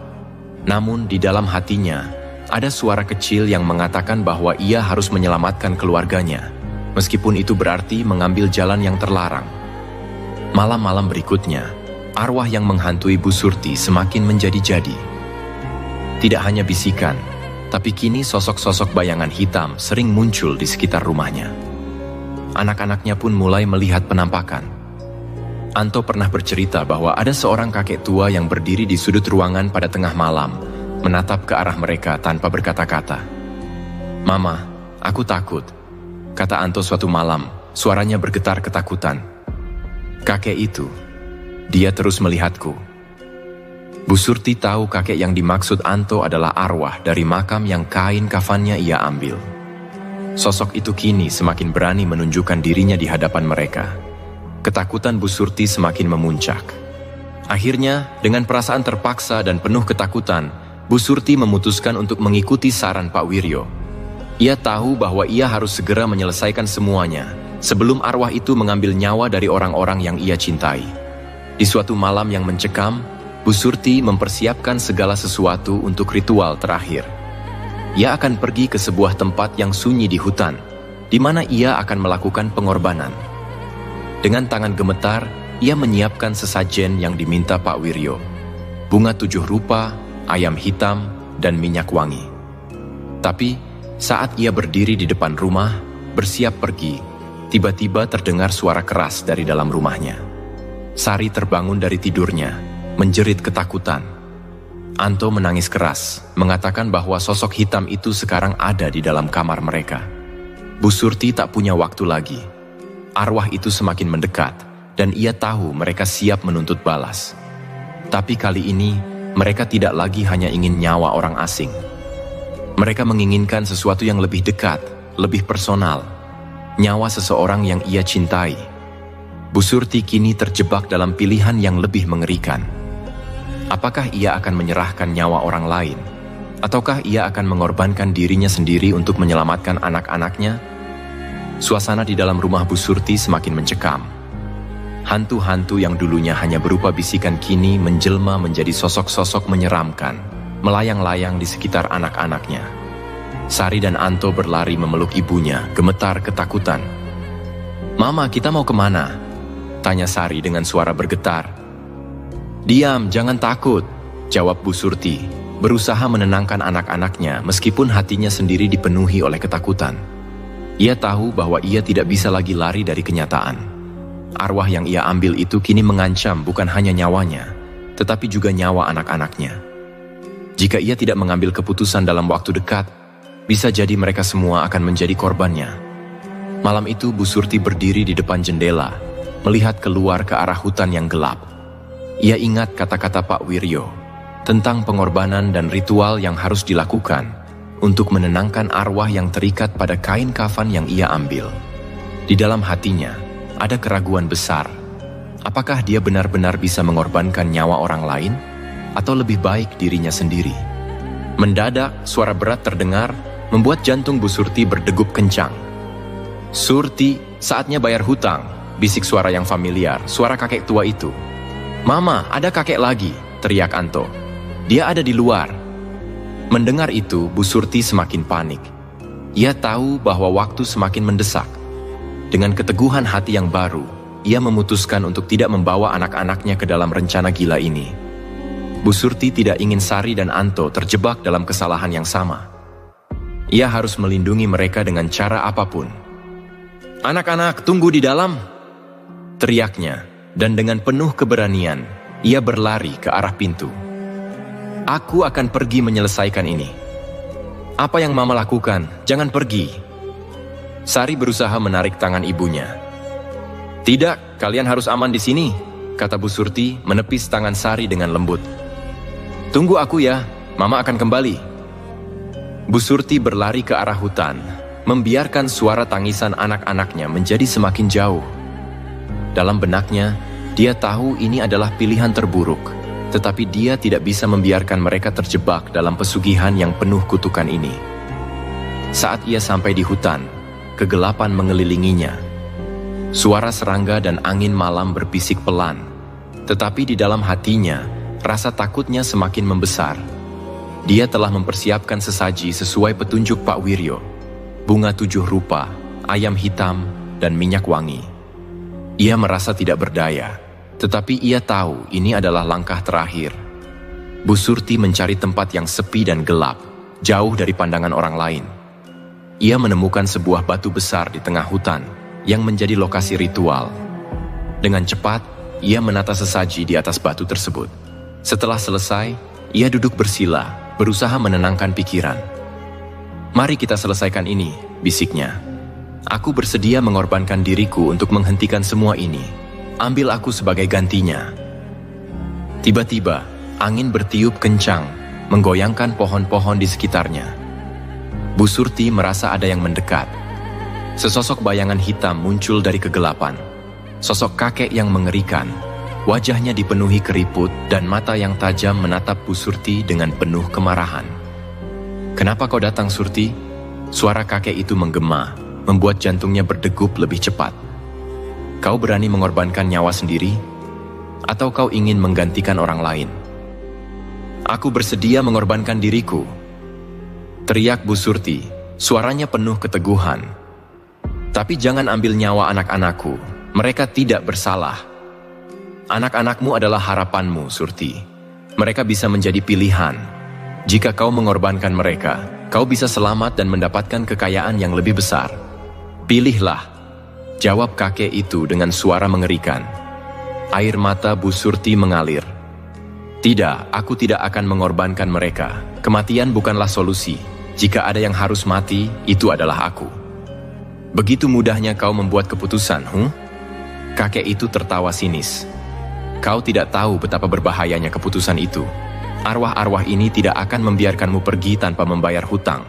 Namun di dalam hatinya, ada suara kecil yang mengatakan bahwa ia harus menyelamatkan keluarganya. Meskipun itu berarti mengambil jalan yang terlarang. Malam-malam berikutnya, arwah yang menghantui Bu Surti semakin menjadi-jadi. Tidak hanya bisikan, tapi kini sosok-sosok bayangan hitam sering muncul di sekitar rumahnya. Anak-anaknya pun mulai melihat penampakan. Anto pernah bercerita bahwa ada seorang kakek tua yang berdiri di sudut ruangan pada tengah malam, menatap ke arah mereka tanpa berkata-kata. "Mama, aku takut," kata Anto suatu malam, suaranya bergetar ketakutan. Kakek itu, dia terus melihatku. Bu Surti tahu kakek yang dimaksud Anto adalah arwah dari makam yang kain kafannya ia ambil. Sosok itu kini semakin berani menunjukkan dirinya di hadapan mereka. Ketakutan Bu Surti semakin memuncak. Akhirnya, dengan perasaan terpaksa dan penuh ketakutan, Bu Surti memutuskan untuk mengikuti saran Pak Wiryo. Ia tahu bahwa ia harus segera menyelesaikan semuanya, sebelum arwah itu mengambil nyawa dari orang-orang yang ia cintai. Di suatu malam yang mencekam, Bu Surti mempersiapkan segala sesuatu untuk ritual terakhir. Ia akan pergi ke sebuah tempat yang sunyi di hutan, di mana ia akan melakukan pengorbanan. Dengan tangan gemetar, ia menyiapkan sesajen yang diminta Pak Wiryo. bunga 7 rupa, ayam hitam, dan minyak wangi. Tapi saat ia berdiri di depan rumah, bersiap pergi, tiba-tiba terdengar suara keras dari dalam rumahnya. Sari terbangun dari tidurnya, menjerit ketakutan. Anto menangis keras, mengatakan bahwa sosok hitam itu sekarang ada di dalam kamar mereka. Bu Surti tak punya waktu lagi. Arwah itu semakin mendekat, dan ia tahu mereka siap menuntut balas. Tapi kali ini, mereka tidak lagi hanya ingin nyawa orang asing. Mereka menginginkan sesuatu yang lebih dekat, lebih personal. Nyawa seseorang yang ia cintai. Bu Surti kini terjebak dalam pilihan yang lebih mengerikan. Apakah ia akan menyerahkan nyawa orang lain? Ataukah ia akan mengorbankan dirinya sendiri untuk menyelamatkan anak-anaknya? Suasana di dalam rumah Bu Surti semakin mencekam. Hantu-hantu yang dulunya hanya berupa bisikan kini menjelma menjadi sosok-sosok menyeramkan, melayang-layang di sekitar anak-anaknya. Sari dan Anto berlari memeluk ibunya, gemetar ketakutan. "Mama, kita mau kemana?" tanya Sari dengan suara bergetar. "Diam, jangan takut," jawab Bu Surti, berusaha menenangkan anak-anaknya meskipun hatinya sendiri dipenuhi oleh ketakutan. Ia tahu bahwa ia tidak bisa lagi lari dari kenyataan. Arwah yang ia ambil itu kini mengancam bukan hanya nyawanya, tetapi juga nyawa anak-anaknya. Jika ia tidak mengambil keputusan dalam waktu dekat, bisa jadi mereka semua akan menjadi korbannya. Malam itu Bu Surti berdiri di depan jendela, melihat keluar ke arah hutan yang gelap. Ia ingat kata-kata Pak Wiryo tentang pengorbanan dan ritual yang harus dilakukan untuk menenangkan arwah yang terikat pada kain kafan yang ia ambil. Di dalam hatinya ada keraguan besar. Apakah dia benar-benar bisa mengorbankan nyawa orang lain? Atau lebih baik dirinya sendiri? Mendadak, suara berat terdengar, membuat jantung Bu Surti berdegup kencang. "Surti, saatnya bayar hutang," bisik suara yang familiar, suara kakek tua itu. "Mama, ada kakek lagi," teriak Anto. "Dia ada di luar." Mendengar itu, Bu Surti semakin panik. Ia tahu bahwa waktu semakin mendesak. Dengan keteguhan hati yang baru, ia memutuskan untuk tidak membawa anak-anaknya ke dalam rencana gila ini. Bu Surti tidak ingin Sari dan Anto terjebak dalam kesalahan yang sama. Ia harus melindungi mereka dengan cara apapun. "Anak-anak, tunggu di dalam!" teriaknya, dan dengan penuh keberanian, ia berlari ke arah pintu. "Aku akan pergi menyelesaikan ini." "Apa yang Mama lakukan? Jangan pergi." Sari berusaha menarik tangan ibunya. "Tidak, kalian harus aman di sini," kata Bu Surti menepis tangan Sari dengan lembut. "Tunggu aku ya, Mama akan kembali." Bu Surti berlari ke arah hutan, membiarkan suara tangisan anak-anaknya menjadi semakin jauh. Dalam benaknya, dia tahu ini adalah pilihan terburuk, tetapi dia tidak bisa membiarkan mereka terjebak dalam pesugihan yang penuh kutukan ini. Saat ia sampai di hutan, kegelapan mengelilinginya. Suara serangga dan angin malam berbisik pelan, tetapi di dalam hatinya, rasa takutnya semakin membesar. Dia telah mempersiapkan sesaji sesuai petunjuk Pak Wiryo, bunga 7 rupa, ayam hitam, dan minyak wangi. Ia merasa tidak berdaya, tetapi ia tahu ini adalah langkah terakhir. Bu Surti mencari tempat yang sepi dan gelap, jauh dari pandangan orang lain. Ia menemukan sebuah batu besar di tengah hutan, yang menjadi lokasi ritual. Dengan cepat, ia menata sesaji di atas batu tersebut. Setelah selesai, ia duduk bersila, berusaha menenangkan pikiran. "Mari kita selesaikan ini," bisiknya. "Aku bersedia mengorbankan diriku untuk menghentikan semua ini. Ambil aku sebagai gantinya." Tiba-tiba, angin bertiup kencang, menggoyangkan pohon-pohon di sekitarnya. Bu Surti merasa ada yang mendekat. Sesosok bayangan hitam muncul dari kegelapan. Sosok kakek yang mengerikan. Wajahnya dipenuhi keriput dan mata yang tajam menatap Bu Surti dengan penuh kemarahan. "Kenapa kau datang, Surti?" Suara kakek itu menggema, membuat jantungnya berdegup lebih cepat. "Kau berani mengorbankan nyawa sendiri? Atau kau ingin menggantikan orang lain?" "Aku bersedia mengorbankan diriku," teriak Bu Surti, suaranya penuh keteguhan. "Tapi jangan ambil nyawa anak-anakku, mereka tidak bersalah." "Anak-anakmu adalah harapanmu, Surti. Mereka bisa menjadi pilihan. Jika kau mengorbankan mereka, kau bisa selamat dan mendapatkan kekayaan yang lebih besar. Pilihlah, jawab kakek itu dengan suara mengerikan. Air mata Bu Surti mengalir. Tidak, aku tidak akan mengorbankan mereka. Kematian bukanlah solusi. Jika ada yang harus mati, itu adalah aku. Begitu mudahnya kau membuat keputusan, Kakek itu tertawa sinis. Kau tidak tahu betapa berbahayanya keputusan itu. Arwah-arwah ini tidak akan membiarkanmu pergi tanpa membayar hutang.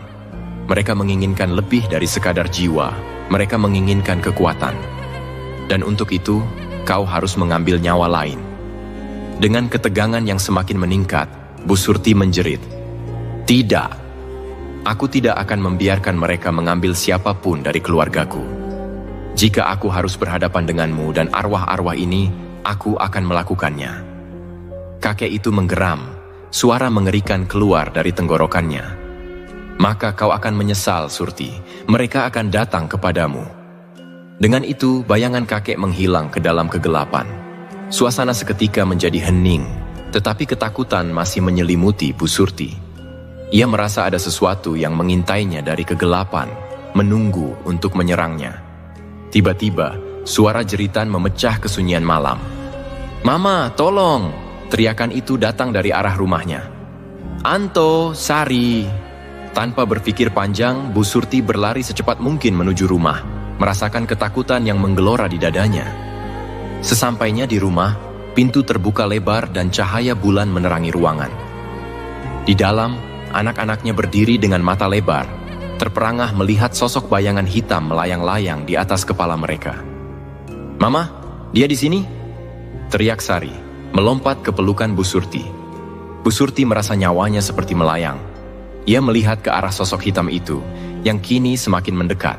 Mereka menginginkan lebih dari sekadar jiwa. Mereka menginginkan kekuatan. Dan untuk itu, kau harus mengambil nyawa lain. Dengan ketegangan yang semakin meningkat, Bu Surti menjerit. Tidak, aku tidak akan membiarkan mereka mengambil siapapun dari keluargaku. Jika aku harus berhadapan denganmu dan arwah-arwah ini, aku akan melakukannya. Kakek itu menggeram. Suara mengerikan keluar dari tenggorokannya. Maka kau akan menyesal, Surti. Mereka akan datang kepadamu. Dengan itu, bayangan kakek menghilang ke dalam kegelapan. Suasana seketika menjadi hening, tetapi ketakutan masih menyelimuti Bu Surti. Ia merasa ada sesuatu yang mengintainya dari kegelapan, menunggu untuk menyerangnya. Tiba-tiba, suara jeritan memecah kesunyian malam. "Mama, tolong!" Teriakan itu datang dari arah rumahnya. "Anto, Sari!" Tanpa berpikir panjang, Bu Surti berlari secepat mungkin menuju rumah, merasakan ketakutan yang menggelora di dadanya. Sesampainya di rumah, pintu terbuka lebar dan cahaya bulan menerangi ruangan. Di dalam, anak-anaknya berdiri dengan mata lebar, terperangah melihat sosok bayangan hitam melayang-layang di atas kepala mereka. "Mama, dia di sini?" teriak Sari, melompat ke pelukan Bu Surti. Bu Surti merasa nyawanya seperti melayang. Ia melihat ke arah sosok hitam itu, yang kini semakin mendekat.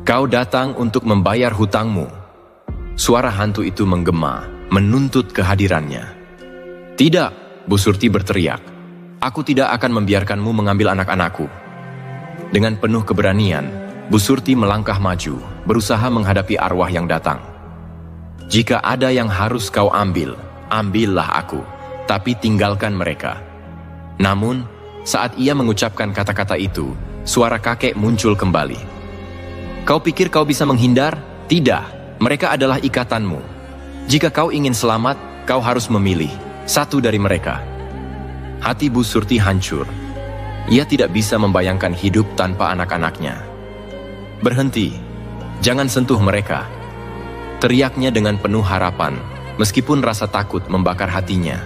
"Kau datang untuk membayar hutangmu." Suara hantu itu menggema, menuntut kehadirannya. "Tidak," Bu Surti berteriak. "Aku tidak akan membiarkanmu mengambil anak-anakku." Dengan penuh keberanian, Bu Surti melangkah maju, berusaha menghadapi arwah yang datang. "Jika ada yang harus kau ambil, ambillah aku, tapi tinggalkan mereka." Namun, saat ia mengucapkan kata-kata itu, suara kakek muncul kembali. "Kau pikir kau bisa menghindar? Tidak, mereka adalah ikatanmu. Jika kau ingin selamat, kau harus memilih satu dari mereka." Hati Bu Surti hancur. Ia tidak bisa membayangkan hidup tanpa anak-anaknya. "Berhenti, jangan sentuh mereka," teriaknya dengan penuh harapan, meskipun rasa takut membakar hatinya.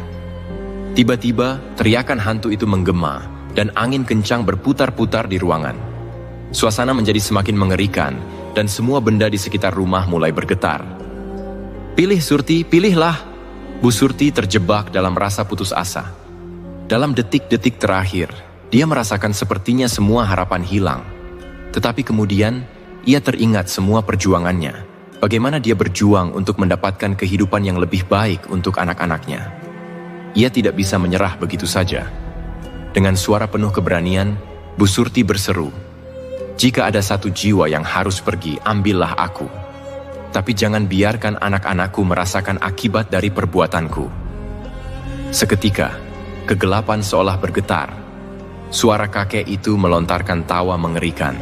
Tiba-tiba, teriakan hantu itu menggema, dan angin kencang berputar-putar di ruangan. Suasana menjadi semakin mengerikan, dan semua benda di sekitar rumah mulai bergetar. "Pilih, Surti, pilihlah!" Bu Surti terjebak dalam rasa putus asa. Dalam detik-detik terakhir, dia merasakan sepertinya semua harapan hilang. Tetapi kemudian, ia teringat semua perjuangannya. Bagaimana dia berjuang untuk mendapatkan kehidupan yang lebih baik untuk anak-anaknya. Ia tidak bisa menyerah begitu saja. Dengan suara penuh keberanian, Bu Surti berseru, "Jika ada satu jiwa yang harus pergi, ambillah aku. Tapi jangan biarkan anak-anakku merasakan akibat dari perbuatanku." Seketika, kegelapan seolah bergetar. Suara kakek itu melontarkan tawa mengerikan.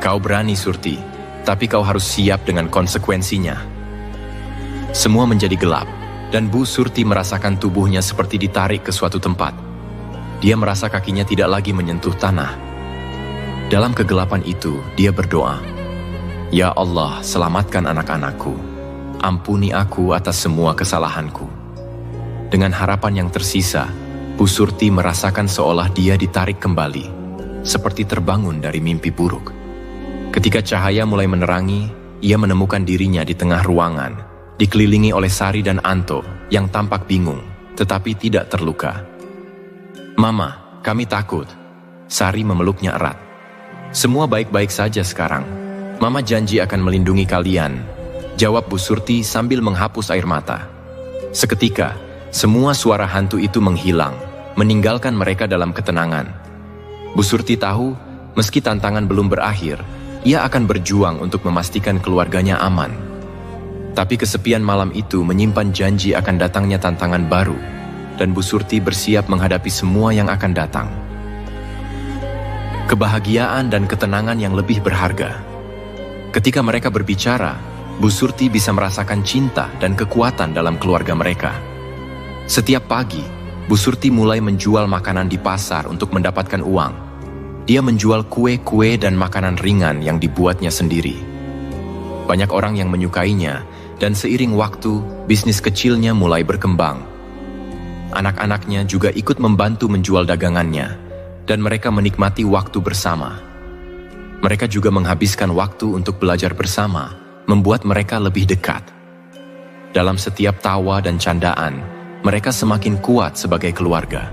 "Kau berani, Surti, tapi kau harus siap dengan konsekuensinya." Semua menjadi gelap, dan Bu Surti merasakan tubuhnya seperti ditarik ke suatu tempat. Dia merasa kakinya tidak lagi menyentuh tanah. Dalam kegelapan itu, dia berdoa, "Ya Allah, selamatkan anak-anakku. Ampuni aku atas semua kesalahanku." Dengan harapan yang tersisa, Bu Surti merasakan seolah dia ditarik kembali, seperti terbangun dari mimpi buruk. Ketika cahaya mulai menerangi, ia menemukan dirinya di tengah ruangan, dikelilingi oleh Sari dan Anto yang tampak bingung, tetapi tidak terluka. "Mama, kami takut." Sari memeluknya erat. "Semua baik-baik saja sekarang. Mama janji akan melindungi kalian," jawab Bu Surti sambil menghapus air mata. Seketika, semua suara hantu itu menghilang, meninggalkan mereka dalam ketenangan. Bu Surti tahu, meski tantangan belum berakhir, ia akan berjuang untuk memastikan keluarganya aman. Tapi kesepian malam itu menyimpan janji akan datangnya tantangan baru. dan Bu Surti bersiap menghadapi semua yang akan datang. Kebahagiaan dan ketenangan yang lebih berharga. Ketika mereka berbicara, Bu Surti bisa merasakan cinta dan kekuatan dalam keluarga mereka. Setiap pagi, Bu Surti mulai menjual makanan di pasar untuk mendapatkan uang. Dia menjual kue-kue dan makanan ringan yang dibuatnya sendiri. Banyak orang yang menyukainya, dan seiring waktu, bisnis kecilnya mulai berkembang. Anak-anaknya juga ikut membantu menjual dagangannya, dan mereka menikmati waktu bersama. Mereka juga menghabiskan waktu untuk belajar bersama, membuat mereka lebih dekat. Dalam setiap tawa dan candaan, mereka semakin kuat sebagai keluarga.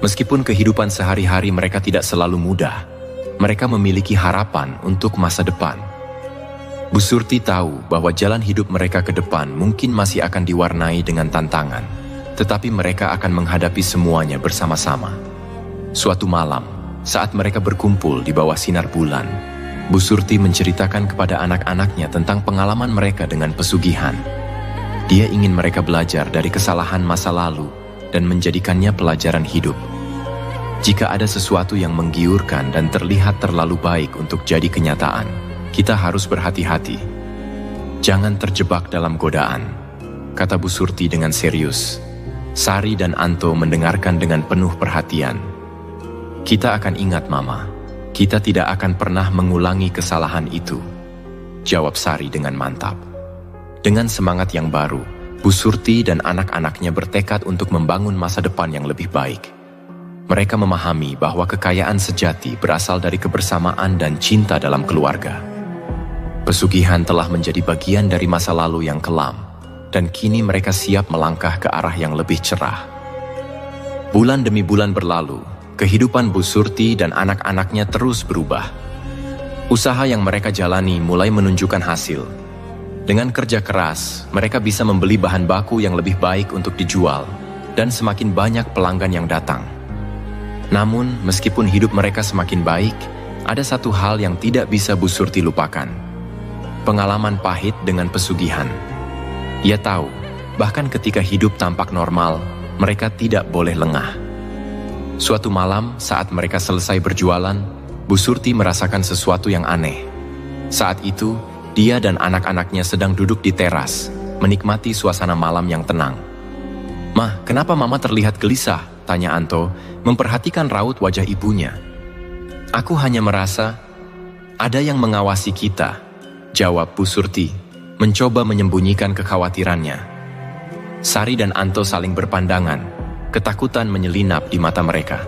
Meskipun kehidupan sehari-hari mereka tidak selalu mudah, mereka memiliki harapan untuk masa depan. Bu Surti tahu bahwa jalan hidup mereka ke depan mungkin masih akan diwarnai dengan tantangan, tetapi mereka akan menghadapi semuanya bersama-sama. Suatu malam, saat mereka berkumpul di bawah sinar bulan, Bu Surti menceritakan kepada anak-anaknya tentang pengalaman mereka dengan pesugihan. Dia ingin mereka belajar dari kesalahan masa lalu dan menjadikannya pelajaran hidup. Jika ada sesuatu yang menggiurkan dan terlihat terlalu baik untuk jadi kenyataan, kita harus berhati-hati. Jangan terjebak dalam godaan, kata Bu Surti dengan serius. Sari dan Anto mendengarkan dengan penuh perhatian. Kita akan ingat, Mama. Kita tidak akan pernah mengulangi kesalahan itu, jawab Sari dengan mantap. Dengan semangat yang baru, Bu Surti dan anak-anaknya bertekad untuk membangun masa depan yang lebih baik. Mereka memahami bahwa kekayaan sejati berasal dari kebersamaan dan cinta dalam keluarga. Pesugihan telah menjadi bagian dari masa lalu yang kelam, dan kini mereka siap melangkah ke arah yang lebih cerah. Bulan demi bulan berlalu, kehidupan Bu Surti dan anak-anaknya terus berubah. Usaha yang mereka jalani mulai menunjukkan hasil. Dengan kerja keras, mereka bisa membeli bahan baku yang lebih baik untuk dijual, dan semakin banyak pelanggan yang datang. Namun, meskipun hidup mereka semakin baik, ada satu hal yang tidak bisa Bu Surti lupakan. Pengalaman pahit dengan pesugihan. Ia tahu, bahkan ketika hidup tampak normal, mereka tidak boleh lengah. Suatu malam, saat mereka selesai berjualan, Bu Surti merasakan sesuatu yang aneh. Saat itu, dia dan anak-anaknya sedang duduk di teras, menikmati suasana malam yang tenang. "Mah, kenapa Mama terlihat gelisah?" tanya Anto, memperhatikan raut wajah ibunya. "Aku hanya merasa ada yang mengawasi kita," jawab Bu Surti, mencoba menyembunyikan kekhawatirannya. Sari dan Anto saling berpandangan, ketakutan menyelinap di mata mereka.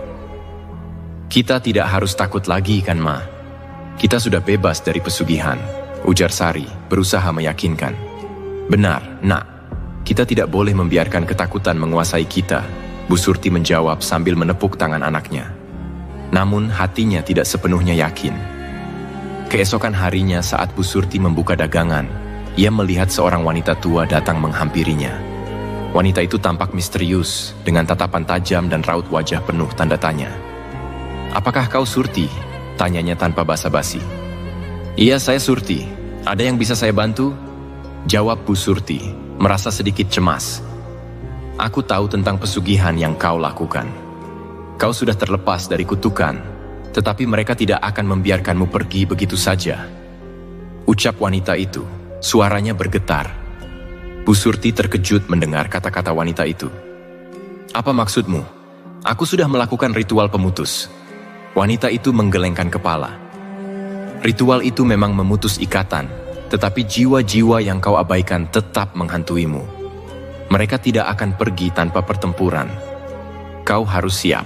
"Kita tidak harus takut lagi kan, Ma? Kita sudah bebas dari pesugihan," ujar Sari, berusaha meyakinkan. "Benar, Nak. Kita tidak boleh membiarkan ketakutan menguasai kita," Bu Surti menjawab sambil menepuk tangan anaknya. Namun hatinya tidak sepenuhnya yakin. Keesokan harinya saat Bu Surti membuka dagangan, ia melihat seorang wanita tua datang menghampirinya. Wanita itu tampak misterius, dengan tatapan tajam dan raut wajah penuh tanda tanya. "Apakah kau Surti?" tanyanya tanpa basa-basi. "Iya, saya Surti. Ada yang bisa saya bantu?" jawab Bu Surti, merasa sedikit cemas. "Aku tahu tentang pesugihan yang kau lakukan. Kau sudah terlepas dari kutukan, tetapi mereka tidak akan membiarkanmu pergi begitu saja," ucap wanita itu. Suaranya bergetar. Bu Surti terkejut mendengar kata-kata wanita itu. "Apa maksudmu? Aku sudah melakukan ritual pemutus." Wanita itu menggelengkan kepala. "Ritual itu memang memutus ikatan, tetapi jiwa-jiwa yang kau abaikan tetap menghantuimu. Mereka tidak akan pergi tanpa pertempuran. Kau harus siap."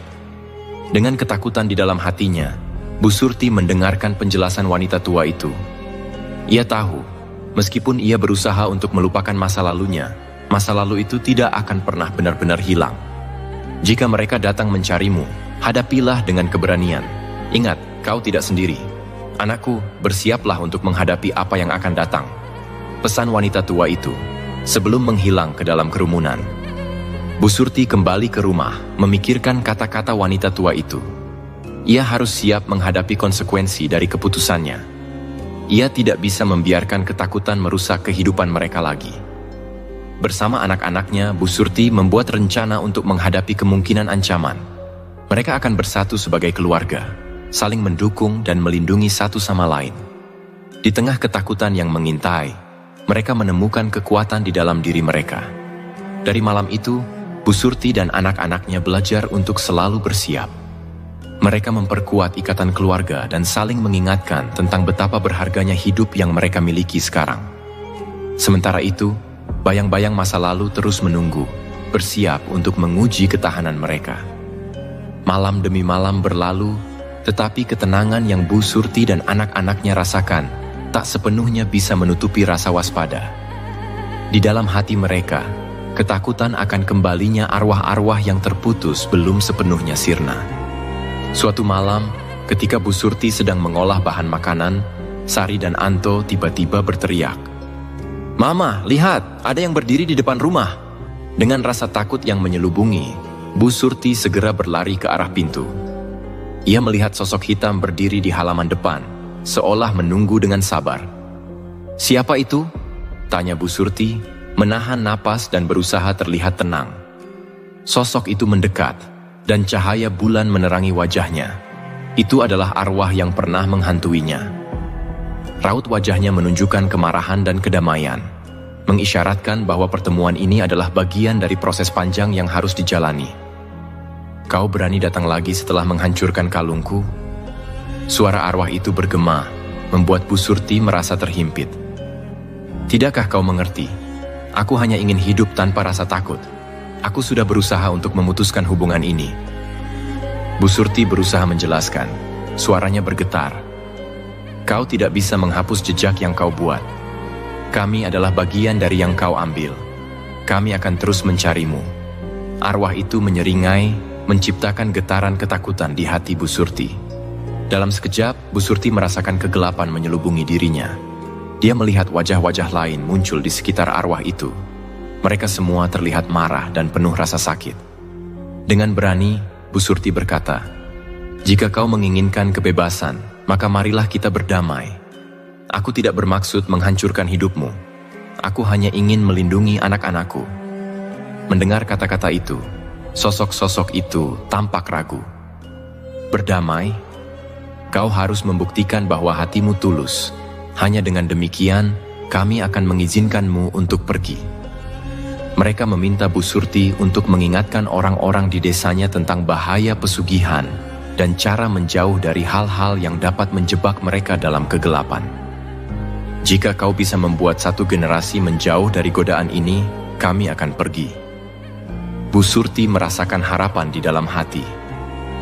Dengan ketakutan di dalam hatinya, Bu Surti mendengarkan penjelasan wanita tua itu. Ia tahu, meskipun ia berusaha untuk melupakan masa lalunya, masa lalu itu tidak akan pernah benar-benar hilang. Jika mereka datang mencarimu, hadapilah dengan keberanian. Ingat, kau tidak sendiri. Anakku, bersiaplah untuk menghadapi apa yang akan datang, pesan wanita tua itu, sebelum menghilang ke dalam kerumunan. Bu Surti kembali ke rumah, memikirkan kata-kata wanita tua itu. Ia harus siap menghadapi konsekuensi dari keputusannya. Ia tidak bisa membiarkan ketakutan merusak kehidupan mereka lagi. Bersama anak-anaknya, Bu Surti membuat rencana untuk menghadapi kemungkinan ancaman. Mereka akan bersatu sebagai keluarga, saling mendukung dan melindungi satu sama lain. Di tengah ketakutan yang mengintai, mereka menemukan kekuatan di dalam diri mereka. Dari malam itu, Bu Surti dan anak-anaknya belajar untuk selalu bersiap. Mereka memperkuat ikatan keluarga dan saling mengingatkan tentang betapa berharganya hidup yang mereka miliki sekarang. Sementara itu, bayang-bayang masa lalu terus menunggu, bersiap untuk menguji ketahanan mereka. Malam demi malam berlalu, tetapi ketenangan yang Bu Surti dan anak-anaknya rasakan tak sepenuhnya bisa menutupi rasa waspada. Di dalam hati mereka, ketakutan akan kembalinya arwah-arwah yang terputus belum sepenuhnya sirna. Suatu malam, ketika Bu Surti sedang mengolah bahan makanan, Sari dan Anto tiba-tiba berteriak, "Mama, lihat, ada yang berdiri di depan rumah." Dengan rasa takut yang menyelubungi, Bu Surti segera berlari ke arah pintu. Ia melihat sosok hitam berdiri di halaman depan, seolah menunggu dengan sabar. "Siapa itu?" tanya Bu Surti, menahan napas dan berusaha terlihat tenang. Sosok itu mendekat, dan cahaya bulan menerangi wajahnya. Itu adalah arwah yang pernah menghantuinya. Raut wajahnya menunjukkan kemarahan dan kedamaian, mengisyaratkan bahwa pertemuan ini adalah bagian dari proses panjang yang harus dijalani. "Kau berani datang lagi setelah menghancurkan kalungku?" Suara arwah itu bergema, membuat Bu Surti merasa terhimpit. "Tidakkah kau mengerti? Aku hanya ingin hidup tanpa rasa takut. Aku sudah berusaha untuk memutuskan hubungan ini." Bu Surti berusaha menjelaskan. Suaranya bergetar. "Kau tidak bisa menghapus jejak yang kau buat. Kami adalah bagian dari yang kau ambil. Kami akan terus mencarimu." Arwah itu menyeringai, menciptakan getaran ketakutan di hati Bu Surti. Dalam sekejap, Bu Surti merasakan kegelapan menyelubungi dirinya. Dia melihat wajah-wajah lain muncul di sekitar arwah itu. Mereka semua terlihat marah dan penuh rasa sakit. Dengan berani, Bu Surti berkata, "Jika kau menginginkan kebebasan, maka marilah kita berdamai. Aku tidak bermaksud menghancurkan hidupmu. Aku hanya ingin melindungi anak-anakku." Mendengar kata-kata itu, sosok-sosok itu tampak ragu. "Berdamai? Kau harus membuktikan bahwa hatimu tulus. Hanya dengan demikian, kami akan mengizinkanmu untuk pergi." Mereka meminta Bu Surti untuk mengingatkan orang-orang di desanya tentang bahaya pesugihan dan cara menjauh dari hal-hal yang dapat menjebak mereka dalam kegelapan. "Jika kau bisa membuat satu generasi menjauh dari godaan ini, kami akan pergi." Bu Surti merasakan harapan di dalam hati.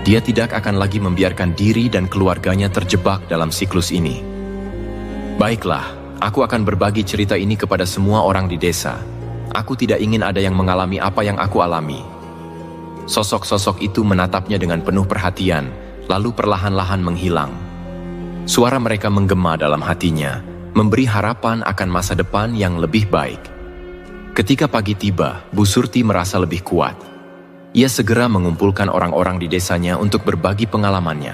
Dia tidak akan lagi membiarkan diri dan keluarganya terjebak dalam siklus ini. "Baiklah, aku akan berbagi cerita ini kepada semua orang di desa. Aku tidak ingin ada yang mengalami apa yang aku alami." Sosok-sosok itu menatapnya dengan penuh perhatian, lalu perlahan-lahan menghilang. Suara mereka menggema dalam hatinya, memberi harapan akan masa depan yang lebih baik. Ketika pagi tiba, Bu Surti merasa lebih kuat. Ia segera mengumpulkan orang-orang di desanya untuk berbagi pengalamannya.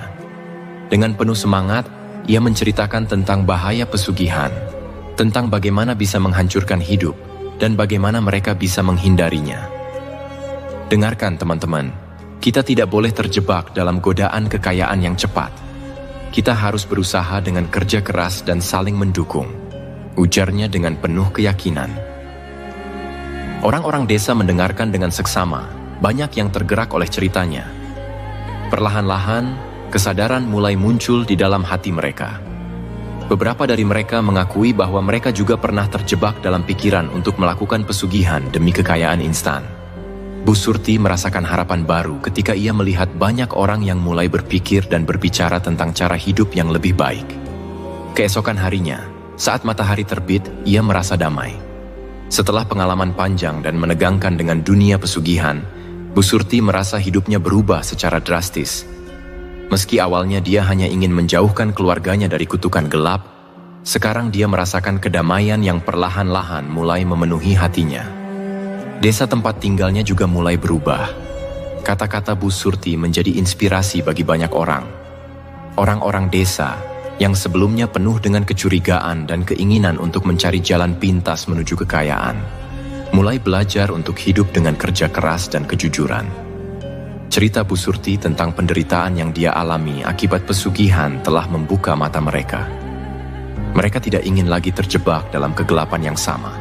Dengan penuh semangat, ia menceritakan tentang bahaya pesugihan, tentang bagaimana bisa menghancurkan hidup, dan bagaimana mereka bisa menghindarinya. Dengarkan teman-teman, kita tidak boleh terjebak dalam godaan kekayaan yang cepat. Kita harus berusaha dengan kerja keras dan saling mendukung, ujarnya dengan penuh keyakinan. Orang-orang desa mendengarkan dengan seksama, banyak yang tergerak oleh ceritanya. Perlahan-lahan, kesadaran mulai muncul di dalam hati mereka. Beberapa dari mereka mengakui bahwa mereka juga pernah terjebak dalam pikiran untuk melakukan pesugihan demi kekayaan instan. Bu Surti merasakan harapan baru ketika ia melihat banyak orang yang mulai berpikir dan berbicara tentang cara hidup yang lebih baik. Keesokan harinya, saat matahari terbit, ia merasa damai. Setelah pengalaman panjang dan menegangkan dengan dunia pesugihan, Bu Surti merasa hidupnya berubah secara drastis. Meski awalnya dia hanya ingin menjauhkan keluarganya dari kutukan gelap, sekarang dia merasakan kedamaian yang perlahan-lahan mulai memenuhi hatinya. Desa tempat tinggalnya juga mulai berubah. Kata-kata Bu Surti menjadi inspirasi bagi banyak orang. Orang-orang desa yang sebelumnya penuh dengan kecurigaan dan keinginan untuk mencari jalan pintas menuju kekayaan, mulai belajar untuk hidup dengan kerja keras dan kejujuran. Cerita Bu Surti tentang penderitaan yang dia alami akibat pesugihan telah membuka mata mereka. Mereka tidak ingin lagi terjebak dalam kegelapan yang sama.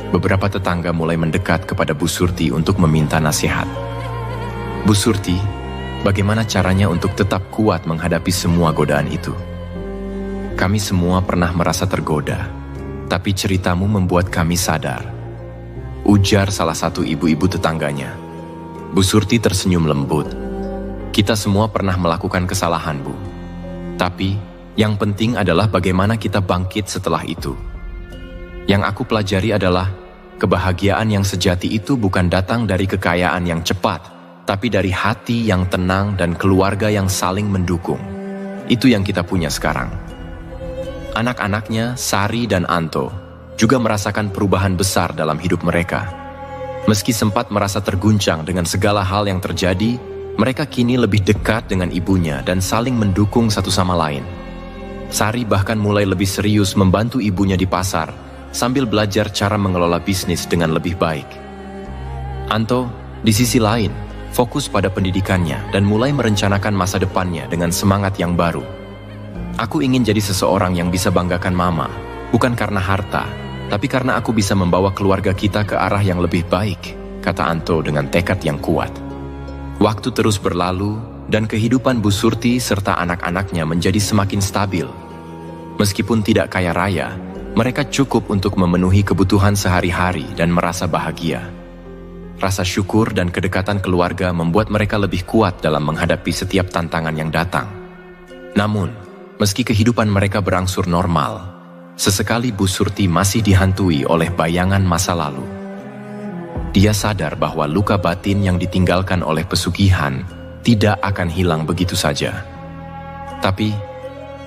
Beberapa tetangga mulai mendekat kepada Bu Surti untuk meminta nasihat. Bu Surti, bagaimana caranya untuk tetap kuat menghadapi semua godaan itu? Kami semua pernah merasa tergoda, tapi ceritamu membuat kami sadar. Ujar salah satu ibu-ibu tetangganya. Bu Surti tersenyum lembut. Kita semua pernah melakukan kesalahan, Bu. Tapi, yang penting adalah bagaimana kita bangkit setelah itu. Yang aku pelajari adalah, kebahagiaan yang sejati itu bukan datang dari kekayaan yang cepat, tapi dari hati yang tenang dan keluarga yang saling mendukung. Itu yang kita punya sekarang. Anak-anaknya, Sari dan Anto, juga merasakan perubahan besar dalam hidup mereka. Meski sempat merasa terguncang dengan segala hal yang terjadi, mereka kini lebih dekat dengan ibunya dan saling mendukung satu sama lain. Sari bahkan mulai lebih serius membantu ibunya di pasar, sambil belajar cara mengelola bisnis dengan lebih baik. Anto, di sisi lain, fokus pada pendidikannya dan mulai merencanakan masa depannya dengan semangat yang baru. Aku ingin jadi seseorang yang bisa banggakan Mama, bukan karena harta, tapi karena aku bisa membawa keluarga kita ke arah yang lebih baik, kata Anto dengan tekad yang kuat. Waktu terus berlalu, dan kehidupan Bu Surti serta anak-anaknya menjadi semakin stabil. Meskipun tidak kaya raya, mereka cukup untuk memenuhi kebutuhan sehari-hari dan merasa bahagia. Rasa syukur dan kedekatan keluarga membuat mereka lebih kuat dalam menghadapi setiap tantangan yang datang. Namun, meski kehidupan mereka berangsur normal, sesekali Bu Surti masih dihantui oleh bayangan masa lalu. Dia sadar bahwa luka batin yang ditinggalkan oleh pesugihan tidak akan hilang begitu saja. Tapi,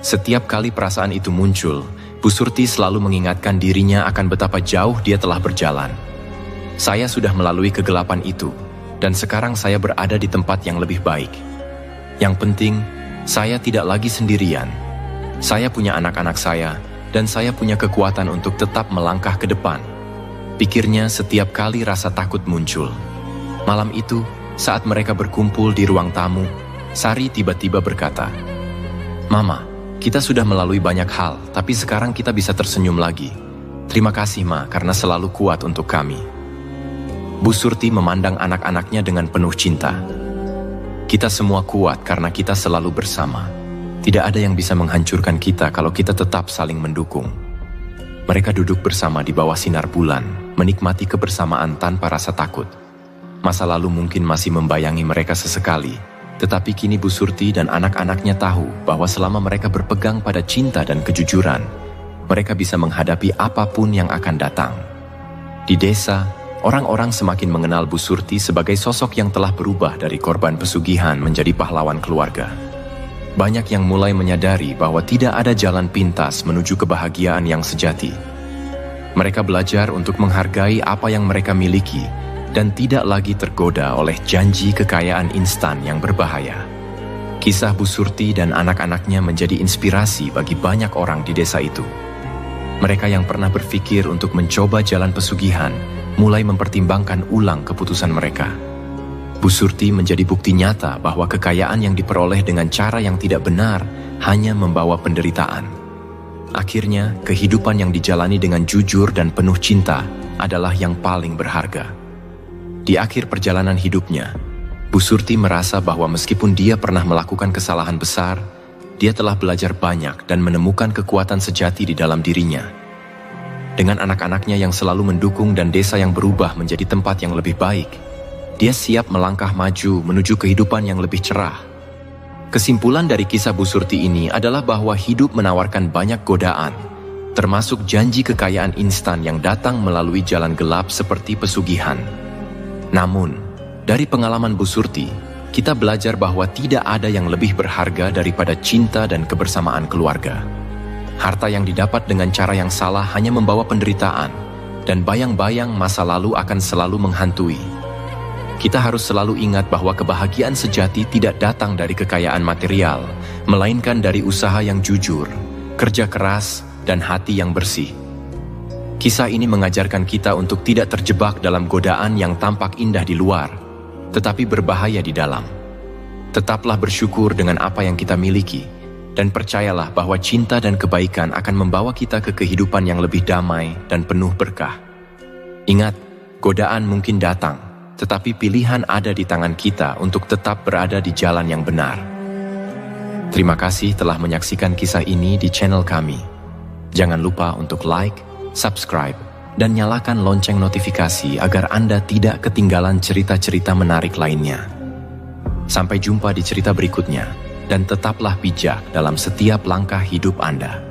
setiap kali perasaan itu muncul, Bu Surti selalu mengingatkan dirinya akan betapa jauh dia telah berjalan. Saya sudah melalui kegelapan itu, dan sekarang saya berada di tempat yang lebih baik. Yang penting, saya tidak lagi sendirian. Saya punya anak-anak saya, dan saya punya kekuatan untuk tetap melangkah ke depan. Pikirnya setiap kali rasa takut muncul. Malam itu, saat mereka berkumpul di ruang tamu, Sari tiba-tiba berkata, "Mama, kita sudah melalui banyak hal, tapi sekarang kita bisa tersenyum lagi. Terima kasih, Ma, karena selalu kuat untuk kami." Bu Surti memandang anak-anaknya dengan penuh cinta. Kita semua kuat karena kita selalu bersama. Tidak ada yang bisa menghancurkan kita kalau kita tetap saling mendukung. Mereka duduk bersama di bawah sinar bulan, menikmati kebersamaan tanpa rasa takut. Masa lalu mungkin masih membayangi mereka sesekali, tetapi kini Bu Surti dan anak-anaknya tahu bahwa selama mereka berpegang pada cinta dan kejujuran, mereka bisa menghadapi apapun yang akan datang. Di desa, orang-orang semakin mengenal Bu Surti sebagai sosok yang telah berubah dari korban pesugihan menjadi pahlawan keluarga. Banyak yang mulai menyadari bahwa tidak ada jalan pintas menuju kebahagiaan yang sejati. Mereka belajar untuk menghargai apa yang mereka miliki dan tidak lagi tergoda oleh janji kekayaan instan yang berbahaya. Kisah Bu Surti dan anak-anaknya menjadi inspirasi bagi banyak orang di desa itu. Mereka yang pernah berpikir untuk mencoba jalan pesugihan mulai mempertimbangkan ulang keputusan mereka. Bu Surti menjadi bukti nyata bahwa kekayaan yang diperoleh dengan cara yang tidak benar hanya membawa penderitaan. Akhirnya, kehidupan yang dijalani dengan jujur dan penuh cinta adalah yang paling berharga. Di akhir perjalanan hidupnya, Bu Surti merasa bahwa meskipun dia pernah melakukan kesalahan besar, dia telah belajar banyak dan menemukan kekuatan sejati di dalam dirinya. Dengan anak-anaknya yang selalu mendukung dan desa yang berubah menjadi tempat yang lebih baik, dia siap melangkah maju menuju kehidupan yang lebih cerah. Kesimpulan dari kisah Bu Surti ini adalah bahwa hidup menawarkan banyak godaan, termasuk janji kekayaan instan yang datang melalui jalan gelap seperti pesugihan. Namun, dari pengalaman Bu Surti, kita belajar bahwa tidak ada yang lebih berharga daripada cinta dan kebersamaan keluarga. Harta yang didapat dengan cara yang salah hanya membawa penderitaan, dan bayang-bayang masa lalu akan selalu menghantui. Kita harus selalu ingat bahwa kebahagiaan sejati tidak datang dari kekayaan material, melainkan dari usaha yang jujur, kerja keras, dan hati yang bersih. Kisah ini mengajarkan kita untuk tidak terjebak dalam godaan yang tampak indah di luar, tetapi berbahaya di dalam. Tetaplah bersyukur dengan apa yang kita miliki, dan percayalah bahwa cinta dan kebaikan akan membawa kita ke kehidupan yang lebih damai dan penuh berkah. Ingat, godaan mungkin datang, tetapi pilihan ada di tangan kita untuk tetap berada di jalan yang benar. Terima kasih telah menyaksikan kisah ini di channel kami. Jangan lupa untuk like, subscribe, dan nyalakan lonceng notifikasi agar Anda tidak ketinggalan cerita-cerita menarik lainnya. Sampai jumpa di cerita berikutnya, dan tetaplah bijak dalam setiap langkah hidup Anda.